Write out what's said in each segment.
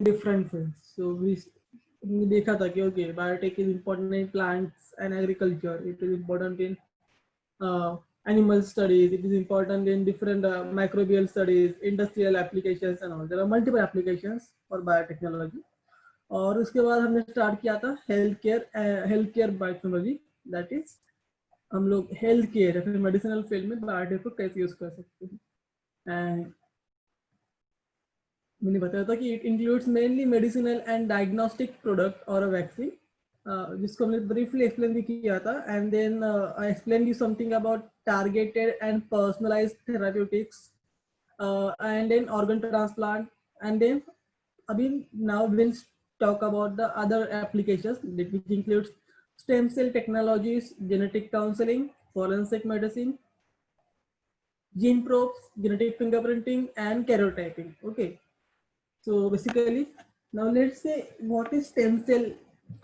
different fields. So we देखा था कि okay, biotech is important in plants and agriculture. It is important in animal studies. It is important in different microbial studies, industrial applications and all. There are multiple applications for biotechnology. और उसके बाद हमने start किया था health care biotechnology, that is हम लोग health care या फिर मेडिसिनल फील्ड में बायोटेक को कैसे यूज कर सकते हैं। एंड मैंने बताया था कि it includes mainly medicinal and diagnostic product और वैक्सीन, जिसको हमने ब्रीफली एक्सप्लेन भी किया था। And then I explain you something about targeted and personalised therapeutics and then organ transplant, and then abhi now we'll talk about the other applications which includes stem cell technologies, genetic counseling, forensic medicine, gene probes, genetic fingerprinting and karyotyping. Okay, so basically now let's say what is stem cell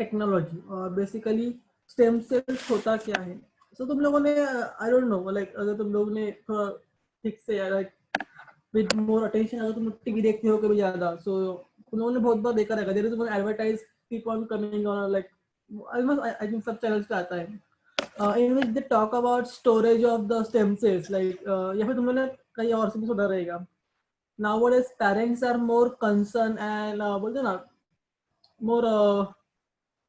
technology, or basically stem cells hota kya hai। so tum logon ne I don't know, like अगर तुम लोग ने थोड़ा ठीक से like with more attention, अगर तुम TV देखते हो कभी ज्यादा, so उन्होंने बहुत बार देखा रहेगा, there is one advertise keep on coming on, like almost I think सब चैनल्स पे आता है, in which they talk about storage of the stem cells, like या फिर तुम लोगों ने कहीं और से भी सुना रहेगा। nowadays parents are more concerned and बोलते ना more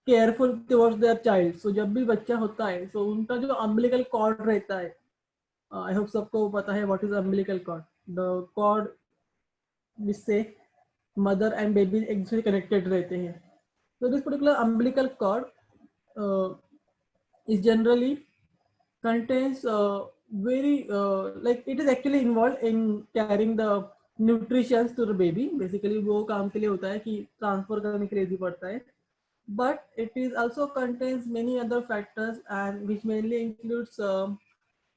careful towards their child. So जब भी बच्चा होता है so उनका जो अम्बिलिकल कॉर्ड रहता है, आई होप सबको पता है what is umbilical cord, the cord जिससे मदर एंड बेबी एक दूसरे कनेक्टेड रहते हैं। तो this particular umbilical cord is generally contains very like it is actually involved in carrying the nutrition to the baby। basically वो काम के लिए होता है कि ट्रांसफर करने के लिए भी पड़ता है, but it is also contains many other factors and which mainly includes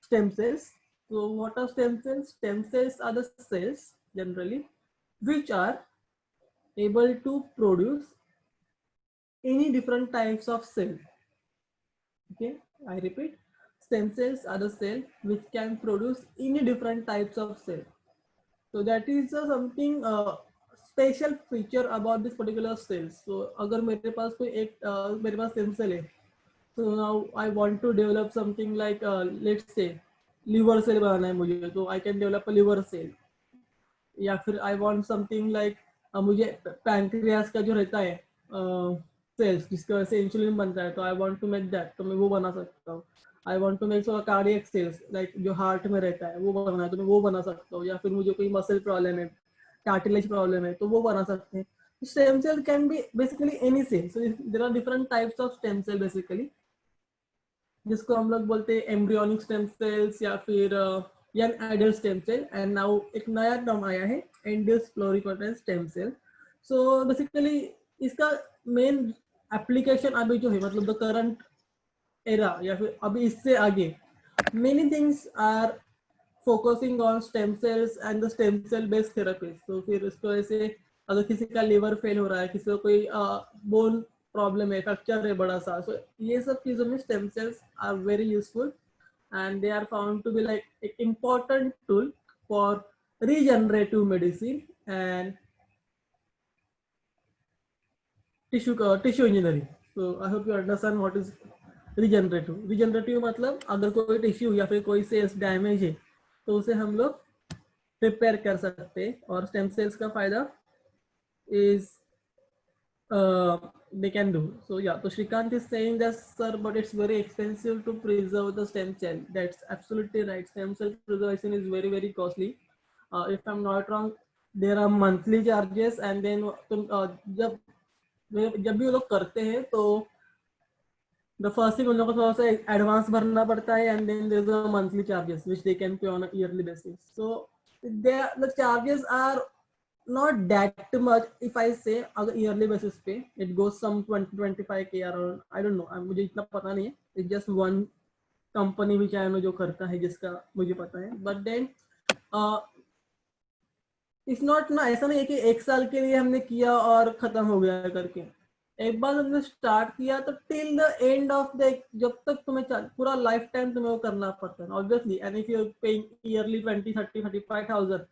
stem cells। so what are stem cells? Stem cells are the cells generally which are able to produce any different types of cell। okay, I repeat, stem cells are the cell which can produce any different types of cell। so that is something special feature about this particular cells। so अगर मेरे पास कोई एक मेरे पास stem cell है, so now I want to develop something like let's say liver cell बनाना है मुझे, तो I can develop a liver cell। या फिर आई वांट समथिंग लाइक मुझे पैंक्रियास का जो रहता है सेल्स जिसकी वजह से इंसुलिन बनता है, तो I want to make that, तो मैं वो बना सकता हूँ। I want to make cardiac cells like जो हार्ट में रहता है वो बनाना है, तो मैं वो बना सकता हूँ। या फिर मुझे कोई मसल प्रॉब्लम है, कार्टिलेज प्रॉब्लम है, तो वो बना सकते हैं। Stem cell can be basically any cell. So there are different types of stem cell basically, जिसको हम लोग बोलते हैं एम्ब्रियोनिक स्टेम सेल्स या फिर young adult stem cell. And now एक नया टर्म आया है induced pluripotent stem cell. So basically इसका मेन एप्लीकेशन अभी जो है, मतलब द करंट एरा या फिर अभी इससे आगे, many things are focusing on stem cells and the stem cell based therapies. तो फिर इसको ऐसे अगर किसी का लिवर फेल हो रहा है, किसी को कोई बोन प्रॉब्लम है, फ्रैक्चर है बड़ा सा, so ये सब चीजों में stem cells are very useful and they are found to be like an important tool for regenerative medicine and tissue engineering। so I hope you understand what is regenerative मतलब अगर कोई टिश्यू या फिर कोई सेल्स डैमेज है तो उसे हम लोग रिपेयर कर सकते हैं। और स्टेम सेल्स का फायदा is they can do so। yeah, so Shrikant is saying that sir, but it's very expensive to preserve the stem cell। that's absolutely right, stem cell preservation is very very costly। if I'm not wrong, there are monthly charges and then जब जब भी वो लोग करते हैं तो the first thing उन लोगों को थोड़ा सा एडवांस भरना पड़ता है and then there's a monthly charges which they can pay on a yearly basis। so the charges are not that much if I say अगर yearly basis पे it goes some 20-25K or I don't know, मुझे इतना पता नहीं है, it's just one company which I know जो करता है, जिसका मुझे पता है। but then इट्स नॉट ना, ऐसा नहीं है कि एक साल के लिए हमने किया और खत्म हो गया करके। एक बार हमने स्टार्ट किया तो till the end of the, जब तक तुम्हें पूरा लाइफ टाइम तुम्हें वो करना पड़ता है obviously. And if you paying yearly 20-30-35,000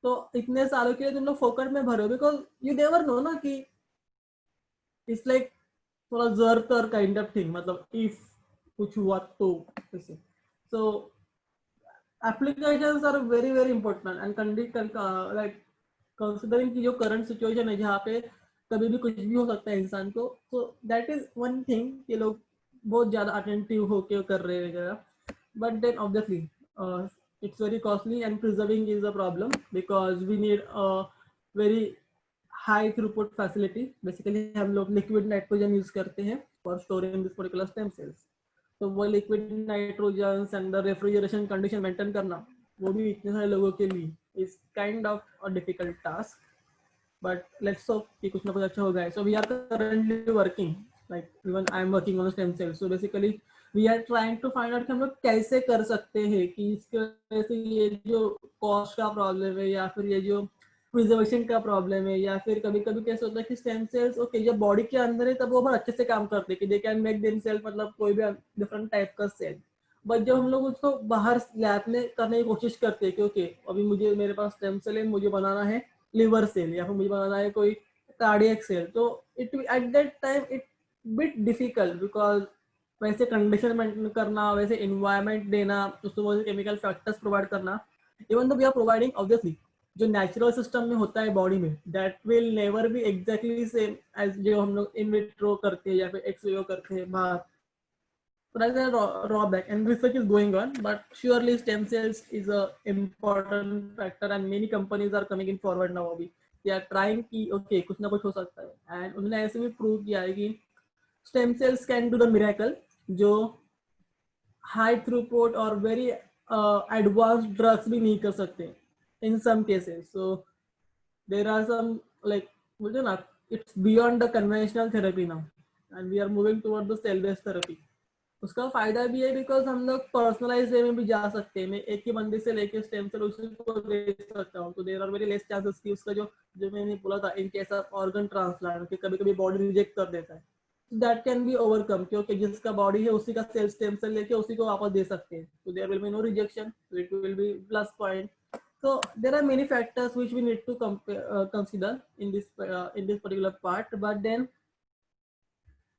तो इतने सालों के लिए तुम लोग फोकट में भरो, बिकॉज यू नेवर नो ना कि इट्स लाइक थोड़ा जर तर काइंड ऑफ थिंग, मतलब इफ कुछ हुआ तो ऐसे। सो applications are very very important and like considering की जो current situation है जहाँ पे कभी भी कुछ भी हो सकता है इंसान को, so that is one thing ये लोग बहुत ज्यादा attentive होके कर रहे हैं वगैरह, but then obviously it's very costly and preserving is a problem because we need a very high throughput facility. Basically हम लोग liquid nitrogen use करते हैं for storing this particular stem cells. तो वो liquid nitrogen under refrigeration condition maintain करना, वो भी इतने सारे लोगों के लिए is kind of a difficult task, but let's hope कि कुछ ना कुछ अच्छा होगा. So we are currently working, like even I am working on stem cell. So basically we are trying to find out कि हम लोग कैसे कर सकते हैं कि इसके वजह से ये जो कॉस्ट का प्रॉब्लम है या फिर ये जो प्रिजर्वेशन का प्रॉब्लम है, या फिर कभी कभी कैसे होता है कि स्टेम सेल्स ओके जब बॉडी के अंदर है तब वो बहुत अच्छे से काम करते हैं कि they can make them self, मतलब कोई भी डिफरेंट टाइप का सेल. बट जब हम लोग उसको बाहर लैब में करने की कोशिश करते हैं कि ओके अभी मुझे मेरे पास स्टेम सेल है, मुझे बनाना है लिवर सेल या फिर मुझे बनाना है कोई कार्डियक सेल, तो it at that time it bit difficult because वैसे कंडीशन मेंटेन करना, वैसे इन्वायरमेंट देना, उसको वैसे केमिकल फैक्टर्स प्रोवाइड करना, even though we are providing obviously जो नेचुरल सिस्टम में होता है बॉडी में, that will never be exactly same as जो हम लोग इन विट्रो करते हैं या फिर एक्स विवो करते हैं बाहर. So that's a drawback, and research is going on. But surely, stem cells is a important factor, and many companies are coming in forward now. अभी they are trying कि okay कुछ ना कुछ हो सकता है, and उन्होंने ऐसे भी prove किया है कि stem cells can do the miracle, जो high throughput और very advanced drugs भी नहीं कर सकते in some cases. So there are some like बोलते ना it's beyond the conventional therapy now, and we are moving toward the cell based therapy. उसका फायदा भी है बिकॉज हम लोग पर्सनलाइज वे में भी जा सकते हैं. मैं एक ही बंदे से लेके स्टेम सेल उसी को दे सकता हूँ, तो there are very less chances कि उसका जो जो मैंने बोला था in case of organ transplant कि कभी कभी बॉडी रिजेक्ट कर देता है, दैट कैन बी ओवरकम क्योंकि जिसका बॉडी है उसी का सेल स्टेम सेल लेके उसी को वापस दे सकते हैं. तो there will be no rejection, it will be plus point. So there are many factors which we need to consider in this particular part, but then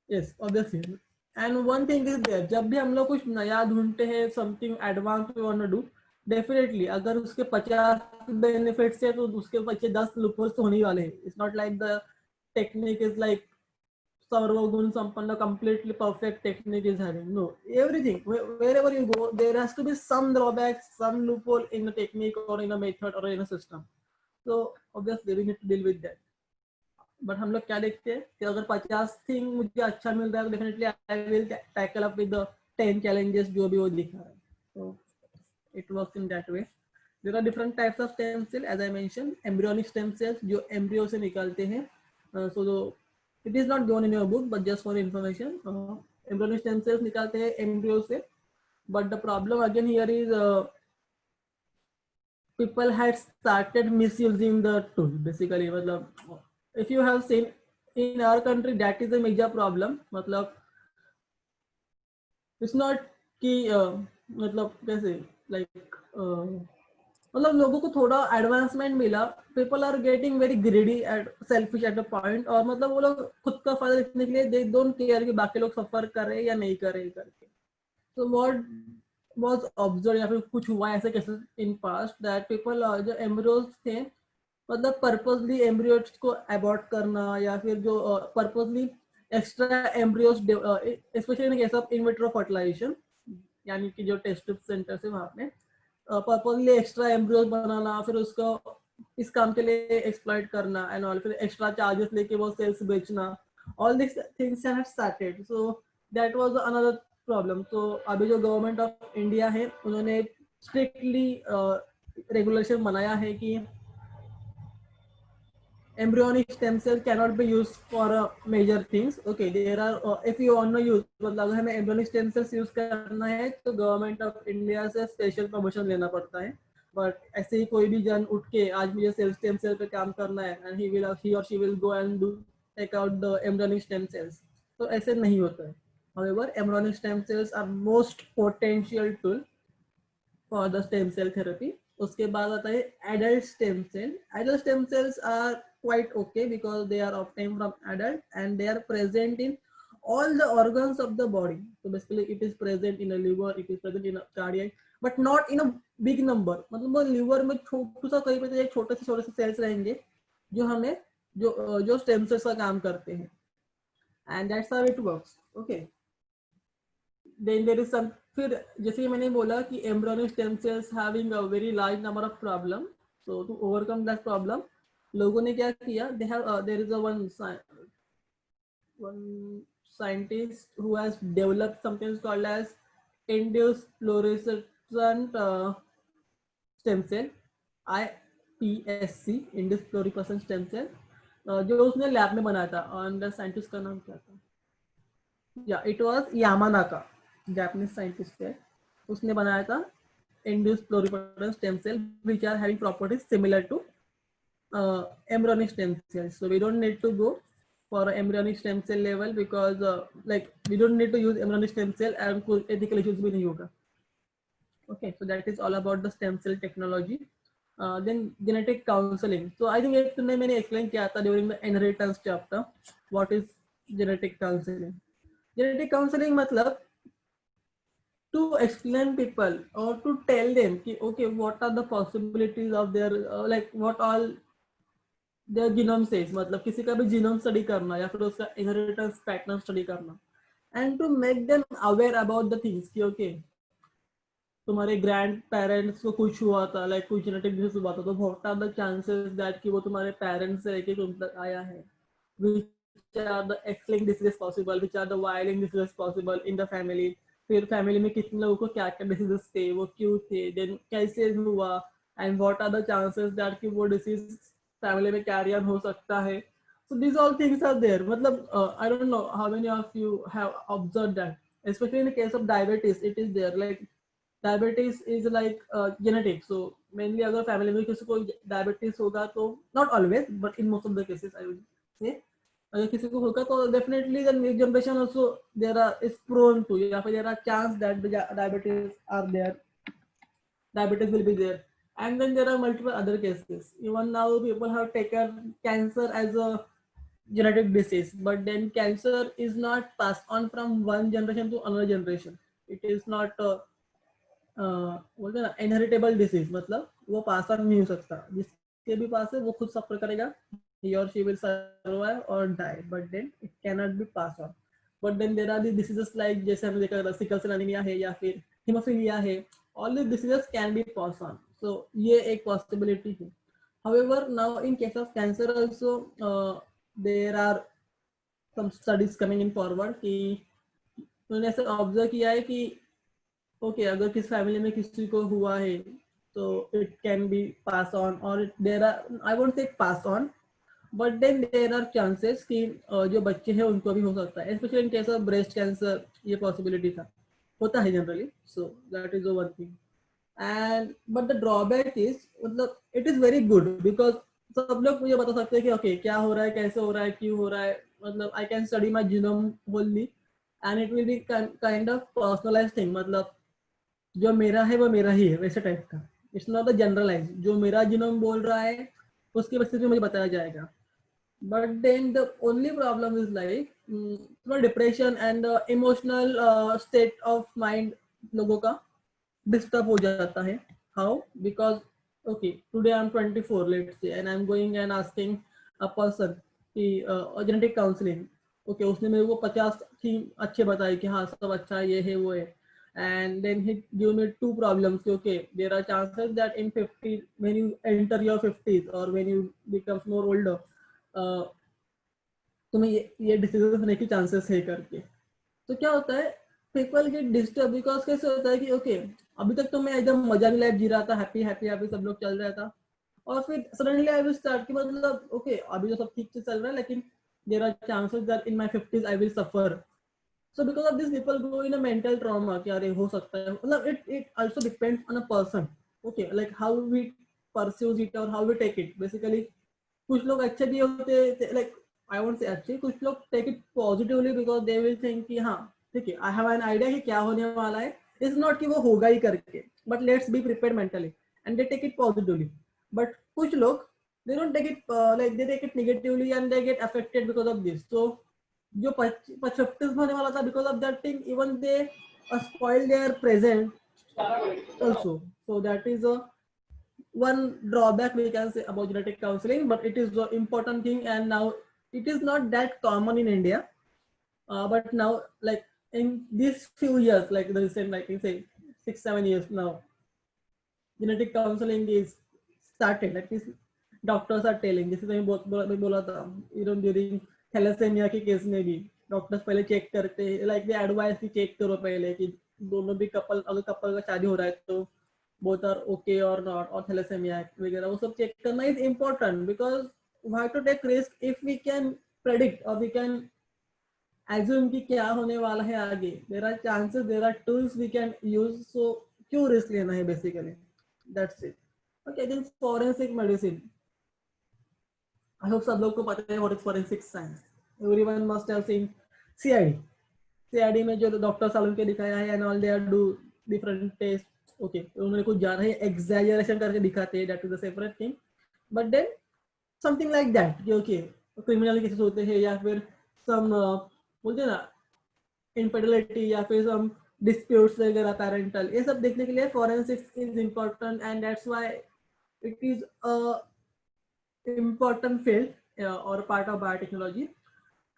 yes obviously. And one thing is there, जब भी हम लोग कुछ नया ढूंढते हैं something advance we want to do, definitely अगर उसके 50 बेनिफिट्स है तो उसके पीछे 10 लूपहोल्स तो होने ही वाले हैं. It's not like the technique is like सर्वगुण संपन्न completely perfect technique is having. No, everything wherever you go there has to be some drawbacks, some loophole in the technique or in a method or in a system. So obviously we need to deal with that. But हम लोग क्या देखते हैं कि अगर 50 thing मुझे अच्छा मिल रहा है तो definitely I will tackle up with the 10 challenges जो भी वो दिख रहा है. तो it works in that way. There are different types of stem cell as I mention. Embryonic stem cells जो एम्ब्रियो से निकलते हैं. So it is not given in your book but just for information, embryonic stem cells निकालते हैं embryo से. But the problem again here is people had started misusing the tool basically. मतलब if you have seen in our country that is a major problem. मतलब it's not कि मतलब कैसे like मतलब लोगों को थोड़ा एडवांसमेंट मिला. People are getting very greedy at selfish at a point, और मतलब वो लोग खुद का फायदा देखने के लिए दे डोंट केयर कि बाकी लोग सफर कर रहे हैं या नहीं कर रहे करके. तो व्हाट was observed या फिर कुछ हुआ ऐसे cases in past that people जो एम्ब्रियोज थे मतलब पर्पसली एम्ब्रियोज को अबॉर्ट करना या फिर जो purposely extra embryos specially in case of in vitro fertilisation, यानी कि जो टेस्ट ट्यूब सेंटर है वहां पे पर्पसली एक्स्ट्रा एम्ब्रियोज बनाना, फिर उसको इस काम के लिए एक्सप्लॉइट करना एंड ऑल, फिर एक्स्ट्रा चार्जेस लेके वो सेल्स बेचना. All this things have started. So that was another problem. तो अभी जो गवर्नमेंट ऑफ इंडिया है उन्होंने स्ट्रिक्टली रेगुलेशन बनाया है कि embryonic stem cell cannot be used for major things. Okay, there are if you want to use मतलब अगर हमें embryonic stem cells use करना है तो गवर्नमेंट ऑफ इंडिया से स्पेशल परमिशन लेना पड़ता है. बट ऐसे ही कोई भी जन उठ के आज मुझे सेल स्टेम सेल पे काम करना है and he or she will go and do take out the embryonic stem cells, तो ऐसे नहीं होता है. However, embryonic stem cells are most potential tool for the stem cell therapy. उसके बाद आता है adult stem cell. Adult stem cells are quite okay because they are obtained from adult and they are present in all the organs of the body. So basically it is present in a liver, it is present in a cardiac, but not in a big number. मतलब वो liver में छोटा सा कहीं पे छोटे से cells रहेंगे जो हमें जो stem cells का काम करते हैं. And that's how it works. Okay. Then there is some, फिर जैसे कि मैंने बोला कि embryonic stem cells having a very large number of problem. So to overcome that problem, लोगों ने क्या किया? They have there is a one scientist who has developed something called as induced fluorescent stem cell, IPSC, induced fluorescent stem cell, जो उसने lab में बनाया था. और द साइंटिस्ट का नाम क्या था? या it was Yamanaka, Japanese scientist है. उसने बनाया था induced pluripotent stem cell which are having properties similar to embryonic stem cells. So we don't need to go for embryonic stem cell level because like we don't need to use embryonic stem cell and कोई ethical issues भी नहीं होगा. Okay, so that is all about the stem cell technology. Then genetic counseling. So I think एक तुमने मैंने explain किया था during the inheritance chapter. What is genetic counseling? Genetic counseling मतलब to explain people or to tell them कि okay what are the possibilities of their like what all their genome says. मतलब किसी का भी genome study करना या फिर उसका inheritance pattern study करना and to make them aware about the things कि okay तुम्हारे ग्रैंड पेरेंट्स को कुछ हुआ था लाइक कुछ जेनेटिक डिसीज हुआ था तो what are the chances that कि वो तुम्हारे पेरेंट्स से लेके तुम तक आया है. Which are the X linked diseases possible, which are the Y linked diseases possible in the family. फिर फैमिली में कितने लोगों को क्या क्या डिसीजेस थे, वो क्यों थे, देन कैसे हुआ and what are the chances that कि वो डिसीज फैमिली में कैरी ऑन हो सकता है. So these all things are there. मतलब I don't know how many of you have observed that, especially in the case of diabetes, it is there. Like diabetes is like genetic. So mainly अगर family में किसी को diabetes होगा तो not always but in most of the cases I would say अगर किसी को होगा तो definitely the new generation also there are is prone to या फिर there are chance that the diabetes are there, diabetes will be there. And then there are multiple other cases. Even now people have taken cancer as a genetic disease, but then cancer is not passed on from one generation to another generation. It is not बोलते ना inheritable disease. मतलब वो pass on नहीं हो सकता, जिसके भी पास है वो खुद सफर करेगा, he or she will survive or die, but then it cannot be passed on. But then there are the diseases like जैसे हमने देखा सिकल सेल एनीमिया है या फिर हीमोफीलिया है. all these diseases can be passed on. So ये एक possibility है. However, now in case of cancer also there are some studies coming in forward कि उन्होंने ऐसे ऑब्जर्व किया है कि ओके अगर किस फैमिली में किसी को हुआ है तो it can be pass on और there are I won't say pass on but then there are chances कि जो बच्चे हैं उनको भी हो सकता है. Specially in case of breast cancer ये पॉसिबिलिटी था, होता है generally. So that is one thing. And but the drawback is मतलब it is very good because सब लोग मुझे बता सकते हैं कि ओके क्या हो रहा है, कैसे हो रहा है, क्यों हो रहा है. मतलब I can study my genome Holi and it will be kind of personalised thing. मतलब जो मेरा है वो मेरा ही है वैसे टाइप का. It's not the generalise. जो मेरा जीनोम बोल रहा है उसके बेसिस पे मुझे बताया जाएगा. But then the only problem is like थोड़ा depression and emotional state of mind लोगों का डिस्टर्ब हो जाता है. How? Because okay today I am 24 let's say and I am going and asking a person कि जेनेटिक काउंसलिंग. ओके उसने मेरे को 50 थीम अच्छे बताए कि हाँ सब अच्छा ये है वो है. And then he give me two problems. Okay, there are chances that in 50 when you enter your 50s or when you becomes more older तुम्हें ये डिसीजन होने की चांसेस है करके. तो क्या होता है पीपल गेट डिस्टर्ब बिकॉज कैसे होता है कि ओके अभी तक तो मैं एकदम मजा में लाइफ जी रहा था, हैप्पी हैप्पी हैप्पी सब लोग चल रहा था और फिर सडनली आई विल स्टार्ट कि मतलब ओके अभी तो सब ठीक से चल रहा है लेकिन there are chances that in my 50s I will suffer. So because of this people go in a mental trauma कि अरे हो सकता है. मतलब it also depends on a person. Okay, like how we pursue it or how we take it. Basically कुछ लोग अच्छे भी होते हैं like I won't say अच्छे, कुछ लोग take it positively because they will think कि हाँ ठीक है I have an idea कि क्या होने वाला है. It's not कि वो होगा ही करके but let's be prepared mentally. and they take it positively. But kuch log, they don't take it like they take it negatively and they get affected because of this. So जो 50 होने वाला था because of that thing, even they spoil their present also. So that is a one drawback we can say about genetic counseling, but it is the important thing, and now it is not that common in India. But now, like in these few years, like the recent, like you say, 6-7 years now, genetic counseling is started. Like this, doctors are telling. This is मैं बोला था, even during thalassemia के case में भी doctors पहले check करते हैं, like they advise कि चेक करो पहले कि दोनों भी कपल, अगर कपल का शादी हो रहा है तो both are okay or not, और thalassemia वगैरह वो सब चेक करना is important, because why to take risk if we can predict or we can assume कि क्या होने वाला है आगे. There are chances, there are tools we can use, so क्यों risk लेना है basically. That's it. Okay, then forensic medicine. I hope सब लोग को पता है what is forensic science. Everyone must have seen CID. CID में जो डॉक्टर सालों के दिखाया है and all they do different tests. Okay, उन्होंने कुछ ज्यादा ही exaggeration करके दिखाते हैं, that is a separate thing. But then something like that कि okay, criminal cases होते हैं या फिर some बोलते हैं ना infidelity या फिर some disputes वगैरह parental, ये सब देखने के लिए forensics is important, and that's why it is a important field or part of biotechnology.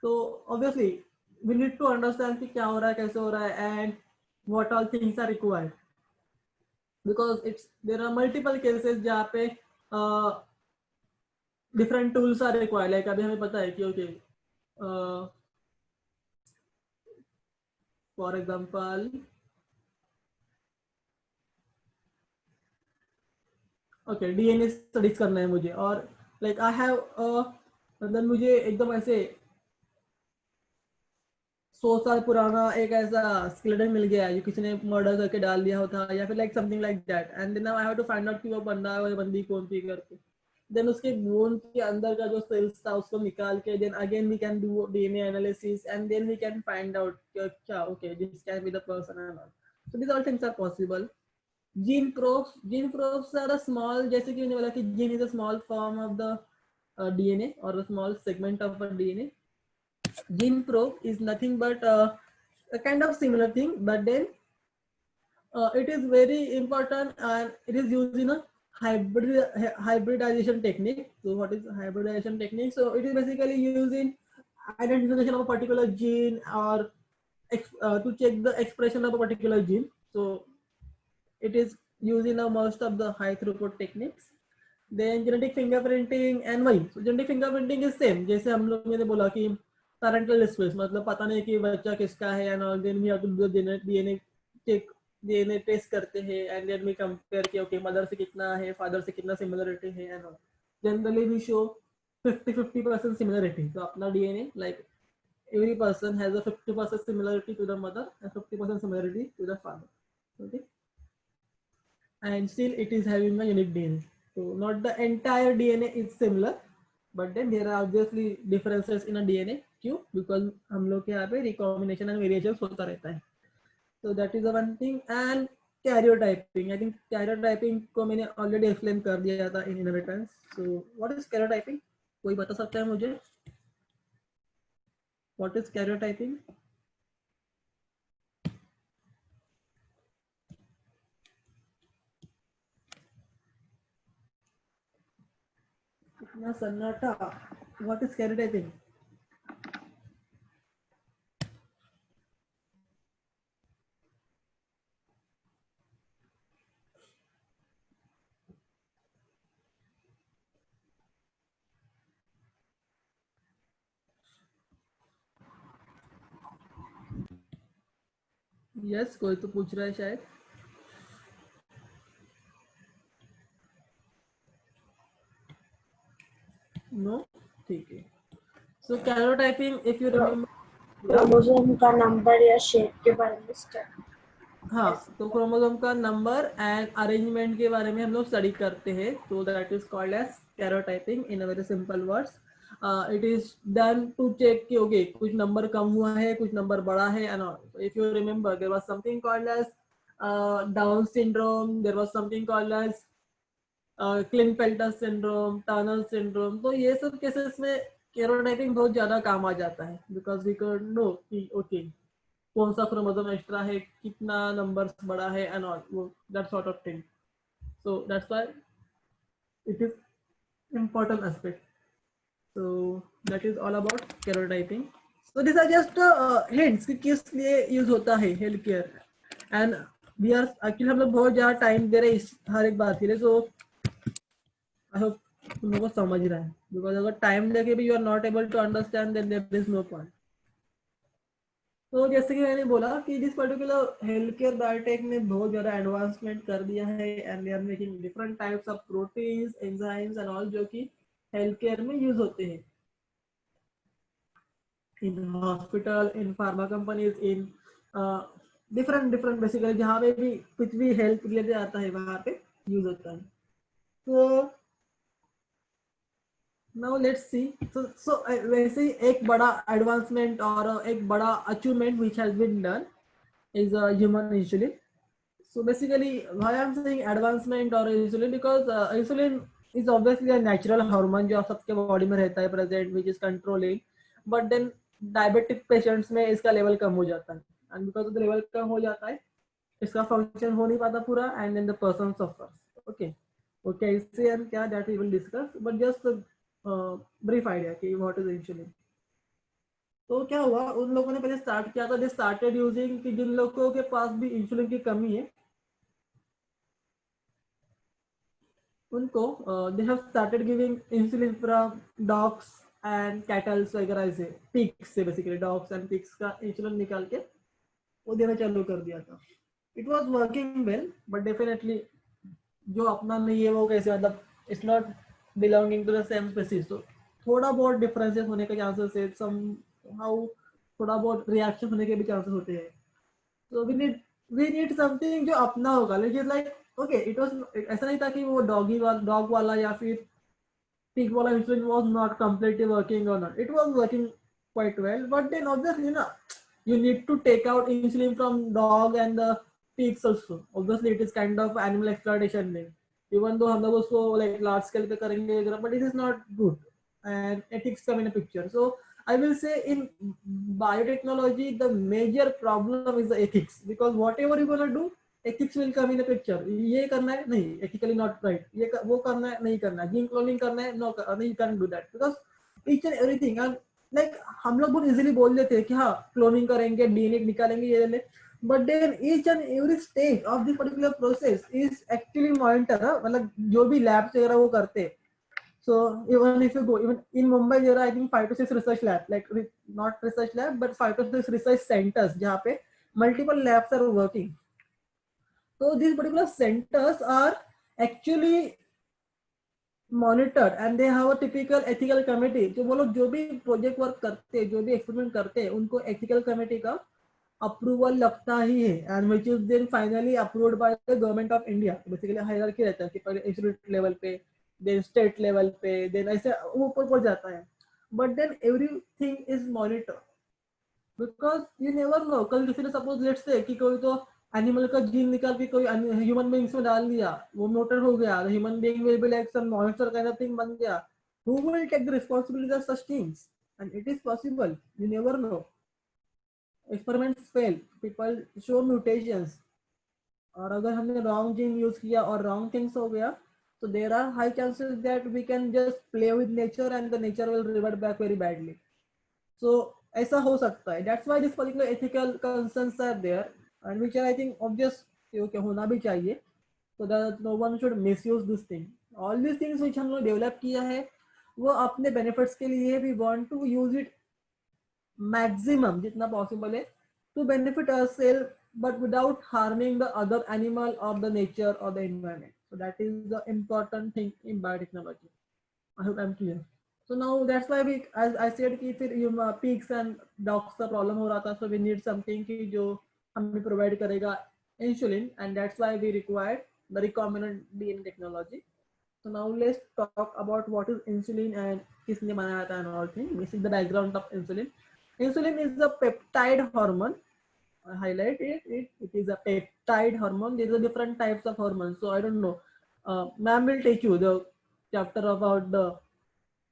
So obviously we need to understand कि क्या हो रहा है, कैसे हो रहा है, and what all things are required, because it's there are multiple cases जहाँ पे different tools are required. Like अभी हमें पता है कि okay, for example, okay, DNA studies करना है मुझे, और like I have मतलब मुझे एकदम ऐसे 100 साल पुराना एक ऐसा स्केलेटन मिल गया है जो किसी ने मर्डर करके डाल दिया होता, या फिर like something like that, and then I have to find out कि वो बंदा है, बंदी कौन थी करके, देन उसके बोन के अंदर का जो सेल्स था उसको निकाल के then again we can do DNA analysis, and then we can find out कि अच्छा okay this can be the person and all. So this all things are possible. Gene probes are a small, जैसे कि मैंने बोला कि gene is a small form of the DNA और a small segment of a DNA. Gene probe is nothing but a kind of similar thing, but then it is very important, and it is used in a hybridization technique. So what is hybridization technique? So it is basically used in identification of a particular gene, or to check the expression of a particular gene. So it is used in most of the high throughput techniques. Then genetic fingerprinting and वही, so genetic fingerprinting is same जैसे हम लोग मैंने बोला कि parental space, मतलब पता नहीं कि बच्चा किसका है, and all then we have to do DNA check, DNA test करते हैं, and then we compare कि okay मदर से कितना है, फादर से कितना सिमिलरिटी है, and all. Generally we show 50% similarity. तो अपना DNA like every person has a 50% similarity to the mother and 50% similarity to the father. Okay, and still it is having a unique DNA. So not the entire DNA is similar, but then there are obviously differences in a DNA. क्यों? Because हम लोग के यहाँ पे recombination and variations होता रहता है. So that is the one thing. And karyotyping, I think karyotyping को मैंने already explain कर दिया था in inheritance. So what is karyotyping? कोई बता सकता है मुझे? What is karyotyping? इतना सन्नाटा. What is karyotyping? Yes, कोई तो पूछ रहा है शायद. No, ठीक है. So karyotyping, if you remember, chromosome का नंबर या शेप के बारे में स्टडी. हाँ, तो क्रोमोसोम का नंबर एंड अरेंजमेंट के बारे में हम लोग स्टडी करते हैं. तो that is called as karyotyping in a very simple words. It is done to check कि ओके कुछ नंबर कम हुआ है, कुछ नंबर बढ़ा है, and if you remember there was something called as Down syndrome, there was something called as Klinefelter syndrome, Turner syndrome, तो ये सब केसेस में कैरोटाइपिंग बहुत ज्यादा काम आ जाता है, बिकॉज वी कैन नो कि ओके कौन सा क्रोमोसोम एक्स्ट्रा है, कितना नंबर बड़ा है एंड ऑल, वो that sort of thing. So that's why it is important aspect. So that is all about karyotyping. So these are just hints कि किस लिए यूज होता है health care. And we are actually हम लोग बहुत ज्यादा टाइम दे रहे हैं इस हर एक बात के लिए. सो आई होप तुम लोगों को समझ रहा है, बिकॉज अगर टाइम देके भी you are not able to understand then there is no point. तो जैसे कि मैंने बोला कि this particular health care biotech ने बहुत ज्यादा एडवांसमेंट कर दिया है and they are making different types of proteins, enzymes and all जो कि हेल्थ केयर में यूज होते हैं in hospital, in pharma companies, in different basically जहाँ पे भी कुछ भी हेल्थ रिलेटेड आता है वहाँ पे यूज होता है. तो नाउ लेट्स सी. सो वैसे ही एक बड़ा एडवांसमेंट और एक बड़ा achievement which has been done is human insulin. So basically, why I'm saying advancement or insulin, because insulin is obviously a natural hormone जो सबके बॉडी में रहता है present, which is controlling. But then diabetic patients में इसका level कम हो जाता है, and because of the level कम हो जाता है, इसका फंक्शन हो नहीं पाता पूरा, and then the person suffers. Okay, okay, इससे हम क्या that we will discuss, but just a brief idea कि what is insulin. तो क्या हुआ, उन लोगों ने पहले स्टार्ट किया था, दे स्टार्टेड यूजिंग कि जिन लोगों के पास भी इंसुलिन की कमी है उनको they have started giving insulin from dogs and cattles वगैरह से, पिग्स से, बेसिकली डॉग्स एंड पिग्स का इंसुलिन निकाल के वो देना चालू कर दिया था. It was working well, but definitely जो अपना नहीं है वो कैसे, मतलब it's not belonging to the same species, तो थोड़ा बहुत डिफरेंसेस होने के चांसेस है, सम हाउ थोड़ा बहुत रिएक्शन होने के भी चांसेस होते हैं. So we need something जो अपना होगा, लेकिन like okay it was, ऐसा नहीं था कि वो डॉग वाला या फिर पिग वाला insulin was not completely working or not. It was working quite well, but then obviously ना you need to take out insulin from dog and the pigs also. Obviously it is kind of animal exploitation thing. Even though हम लोग उसको like large scale पे करेंगे, but it is not good and ethics come in a picture. So I will say in biotechnology, the major problem is the ethics, because whatever you're gonna do, ethics will come in a picture. ये करना है नहीं, ethically not right. ये वो करना है नहीं करना, gene cloning करना है no, you can't do that, because each and everything. And like हम लोग बहुत easily बोल देते हैं कि हाँ cloning करेंगे, DNA निकालेंगे ये ले, but then each and every stage of this particular process is actually monitored. मतलब जो भी labs वगैरह वो करते हैं. So even if you go, even in Mumbai, there are I think 5 to 6 research labs, like not research lab, but 5 to 6 research centers, जहाँ पे multiple labs are working. So these particular centers are actually monitored, and they have a typical ethical committee. जो वो लोग जो भी project work करते हैं, जो भी experiment करते हैं, उनको ethical committee का approval लगता ही है, and which is then finally approved by the government of India. Basically hierarchy रहता है कि पहले institute level पे, then state level पे, then ऐसे ऊपर ऊपर जाता है, but then everything is monitored, because you never know. कल किसी ने suppose let's say कि कोई तो एनिमल का जीन निकाल के कोई ह्यूमन बीइंग्स में डाल दिया, वो मोटर हो गया, human being will be like some monster kind of thing बन गया. Who will take the responsibility of such things? And it is possible, you never know. Experiments fail, people show mutations, और अगर हमने रॉन्ग जीन यूज किया और wrong things हो गया, so there are high chances that we can just play with nature and the nature will revert back very badly. So ऐसा हो सकता है. That's why this particular ethical concerns are there, and which are I think obvious कि होना भी चाहिए, so that no one should misuse this thing. All these things which हम लोग डेवलप किया है वो अपने बेनिफिट्स के लिए, we want to use it maximum जितना पॉसिबल है to benefit ourselves, but without harming the other animal or the nature or the environment. So that is the important thing in biotechnology. I hope I'm clear. So now that's why we, as I said कि फिर pigs and dogs का problem हो रहा था, so we need something कि जो हमें provide करेगा insulin, and that's why we required the recombinant DNA technology. So now let's talk about what is insulin and किसने बनाया था and all thing. This is the background of insulin. Insulin is a peptide hormone. I highlight it. It is a peptide hormone. There are different types of hormones. So I don't know. Ma'am will take you the chapter about the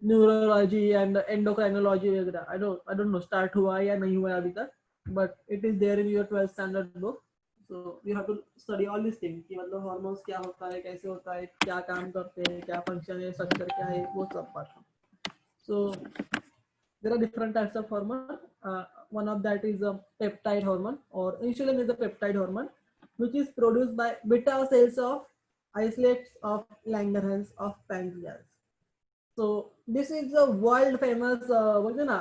neurology and endocrinology वगैरह. I don't know start हुआ है या नहीं हुआ है अभी तक, but it is there in your 12th standard book. So you have to study all these things कि मतलब hormones क्या होता है, कैसे होता है, क्या काम करते हैं, क्या function है, structure क्या है, वो सब part. So there are different types of hormone. One of that is a peptide hormone, or insulin is a peptide hormone, which is produced by beta cells of isolates of Langerhans of pancreas. So this is a world famous बोलते ना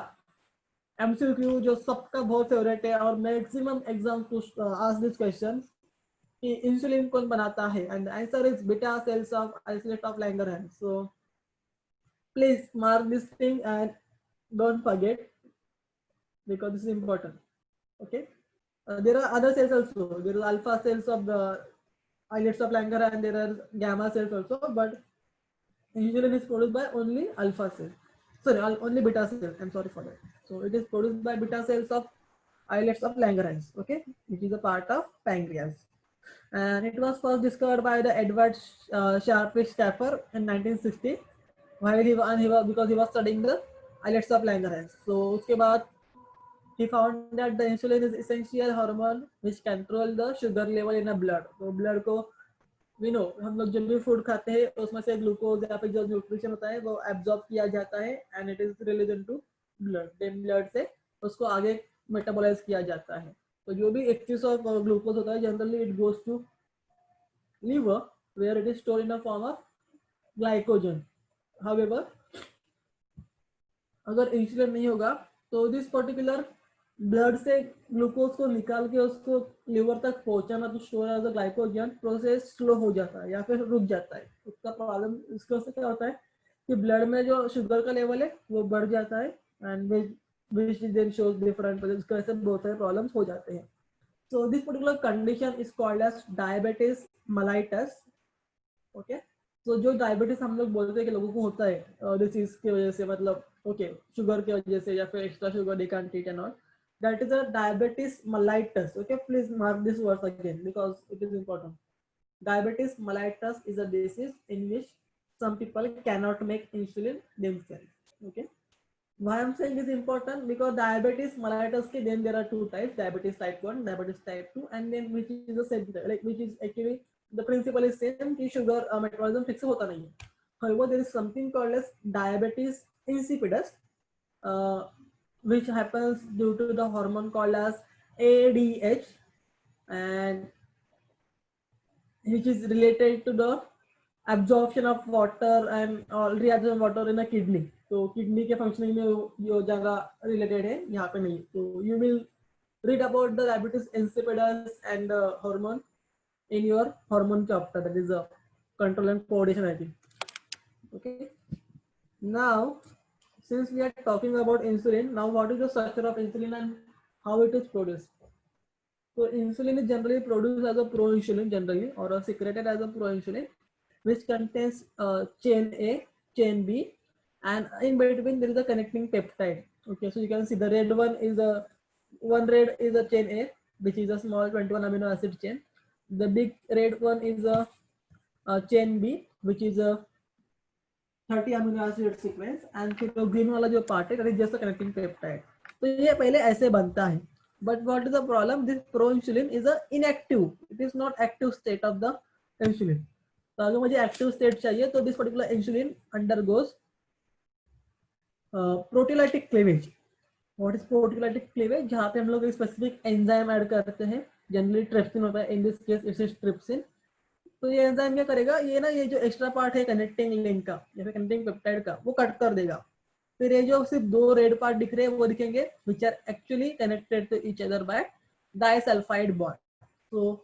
MCQ जो सबका बहुत favourite है और maximum exam ask this question कि insulin कौन बनाता है, and the answer is beta cells of isolate of Langerhans. So please mark this thing and don't forget because this is important. Okay, there are other cells also. There are alpha cells of the islets of Langerhans and there are gamma cells also, but insulin is produced by only alpha cells. Sorry, only beta cells. I'm sorry for that. So it is produced by beta cells of islets of Langerhans, okay, which is a part of pancreas. And it was first discovered by the Edward Sharpless Stafford in 1960, while he was because he was studying the islets of Langerhans. So उसके बाद he found that the insulin is essential hormone which control the sugar level in the blood. तो blood को we know हम लोग जब भी food खाते हैं उसमें से ग्लूकोज या फिर जो न्यूट्रिशन होता है वो एब्जॉर्ब किया जाता है and it is related to blood, then blood से उसको आगे मेटाबोलाइज किया जाता है. तो जो भी एक्सेस ऑफ ग्लूकोज होता है generally it goes to liver where it is stored in a form of glycogen. However, अगर इंसुलिन नहीं होगा तो दिस पर्टिकुलर ब्लड से ग्लूकोज को निकाल के उसको लिवर तक पहुंचाना तो store as a glycogen process slow हो जाता है या फिर रुक जाता है. उसका प्रॉब्लम इसके वजह से क्या होता है कि ब्लड में जो शुगर का लेवल है वो बढ़ जाता है and which then shows different, इसकी वजह से बहुत सारे प्रॉब्लम्स हो जाते हैं. So this particular condition is called as diabetes mellitus. Okay, so जो डायबिटीज हम लोग बोलते हैं कि लोगों को होता है डिसीज की वजह से, मतलब ओके शुगर की वजह से या फिर extra sugar they can't eat and all, that is a diabetes mellitus. Okay, please mark this word again because it is important. Diabetes mellitus is a disease in which some people cannot make insulin themselves. Okay, why I'm saying this is important because diabetes mellitus ke then there are two types, diabetes type 1, diabetes type 2, and then which is a second, like which is actually the principle is same कि sugar metabolism fix होता नहीं है. However, there is something called as diabetes insipidus, which happens due to the hormone called as ADH, and which is related to the absorption of water and reabsorption of water in a kidney. तो kidney के functioning में ये जगह related है, यहाँ पे नहीं. तो you will read about the diabetes insipidus and the hormone in your hormone chapter, that is a control and coordination, I think. Okay, now since we are talking about insulin, now what is the structure of insulin and how it is produced? So insulin is generally produced as a proinsulin generally, or secreted as a proinsulin, which contains chain A, chain B, and in between there is a connecting peptide. Okay, so you can see the red one is a chain A, which is a small 21 amino acid chain. The big red one is a chain B, which is a 30 amino acid sequence, and फिर green वाला जो part है that is just a connecting peptide. तो ये पहले ऐसे बनता है. But what is the problem? This proinsulin is a inactive. It is not active state of the insulin. तो अगर मुझे एक्टिव स्टेट चाहिए तो this particular insulin undergoes proteolytic cleavage. What is proteolytic cleavage? जहाँ पे हम लोग एक स्पेसिफिक एंजाइम ऐड करते हैं, जनरली ट्रिप्सिन होता है, इन this case it is trypsin. तो ये एंजाइम क्या करेगा, ये ना ये जो एक्स्ट्रा पार्ट है कनेक्टिंग लिंक का या फिर कनेक्टिंग पेप्टाइड का वो कट कर देगा. फिर ये जो सिर्फ दो रेड पार्ट दिख रहे हैं वो दिखेंगे which are actually connected to each other by disulphide bond. So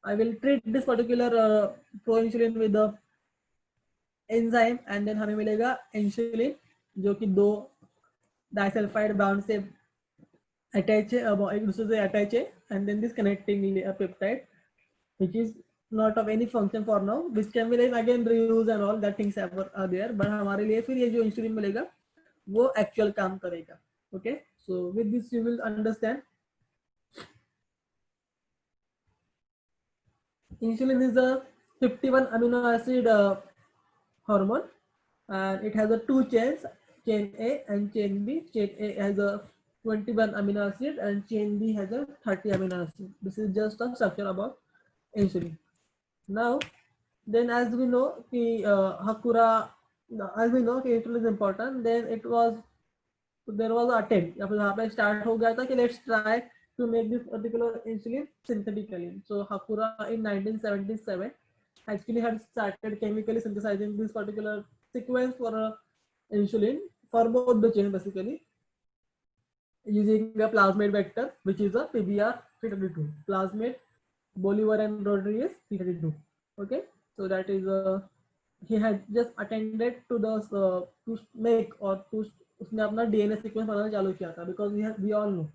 I will treat this particular proinsulin with the enzyme and then हमें मिलेगा इंसुलिन जो कि दो डाइसल्फाइड बॉन्ड से अटैच है, एक दूसरे से अटैच है, and then this connecting peptide which is not of any function for now, which can be then again reused and all that things are there, but हमारे लिए फिर ये जो इंसुलिन मिलेगा वो एक्चुअल काम करेगा. Okay, so with this you will understand insulin is a 51 amino acid hormone, and it has a two chains, chain A and chain B. Chain A has a 21 amino acid and chain B has a 30 amino acid. This is just a structure about insulin. Now, then as we know, the Hakura, as we know, insulin is important. Then there was an attempt. यहाँ पे start हो गया था कि let's try to make this particular insulin synthetically. So Hakura in 1977 actually had started chemically synthesizing this particular sequence for insulin for both the chain basically using a plasmid vector, which is a PBR 332. Plasmid, Bolivar and Rodriguez 332. Okay, so that is he had just attended to the to make or to उसने अपना DNA sequence बनाना चालू किया था because we all know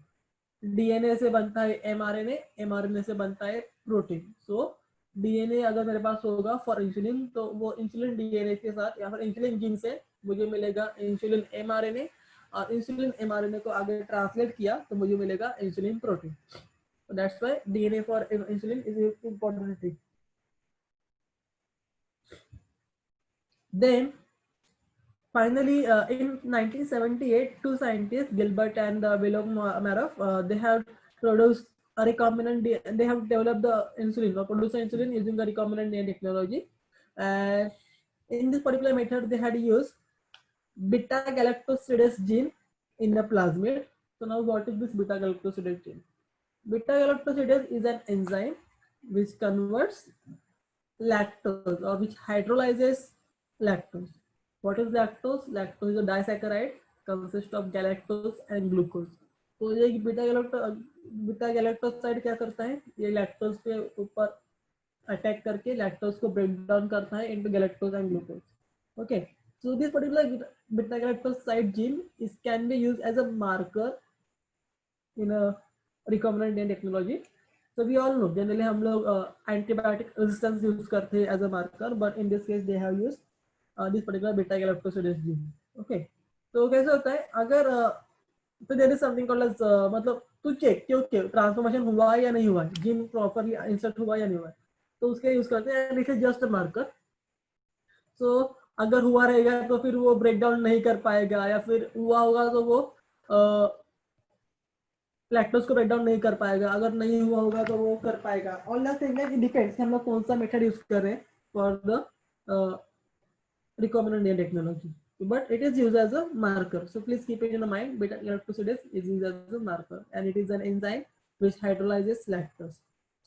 DNA से बनता है mRNA, mRNA से बनता है प्रोटीन. सो DNA अगर मेरे पास होगा फॉर इंसुलिन तो वो इंसुलिन DNA के साथ या फिर इंसुलिन जीन से मुझे मिलेगा इंसुलिन mRNA और इंसुलिन mRNA को आगे ट्रांसलेट किया तो मुझे मिलेगा insulin protein. That's why DNA for insulin is important thing. Then finally, in 1978, two scientists, Gilbert and Villomaroff, they have produced a recombinant DNA. They have developed the insulin or produced insulin using the recombinant DNA technology. And in this particular method, they had used beta galactosidase gene in the plasmid. So now, what is this beta galactosidase gene? Beta galactosidase is an enzyme which converts lactose or which hydrolyzes lactose. What is lactose? Lactose is a disaccharide, consists of galactose and glucose. तो ये beta galactoside क्या करता है? ये lactose के ऊपर attack करके lactose को ब्रेक डाउन करता है into galactose and glucose. Okay, so this particular beta galactoside gene can be used as a marker in a recombinant DNA technology. So we all know generally हम लोग antibiotic resistance use करते हैं as a marker, but in this case they have used this particular beta galactosidase gene. Okay, तो कैसे होता है अगर तो there is something called as मतलब तू चेक कि ओके ट्रांसफॉर्मेशन हुआ या नहीं हुआ, जीन प्रॉपरली इंसर्ट हुआ या नहीं हुआ, तो उसके यूज करते हैं. It is just a marker. So अगर हुआ रहेगा तो फिर वो ब्रेक डाउन नहीं कर पाएगा, या फिर हुआ होगा तो वो लैक्टोज को ब्रेक डाउन नहीं कर पाएगा, अगर नहीं हुआ होगा तो वो कर पाएगा. ऑल दैट थिंग है कि डिपेंड्स हम लोग कौन सा मेथड यूज कर रहे हैं for the recombinant DNA technology, but it is used as a marker. So please keep it in mind. Beta galactosidase is used as a marker, and it is an enzyme which hydrolyzes lactose.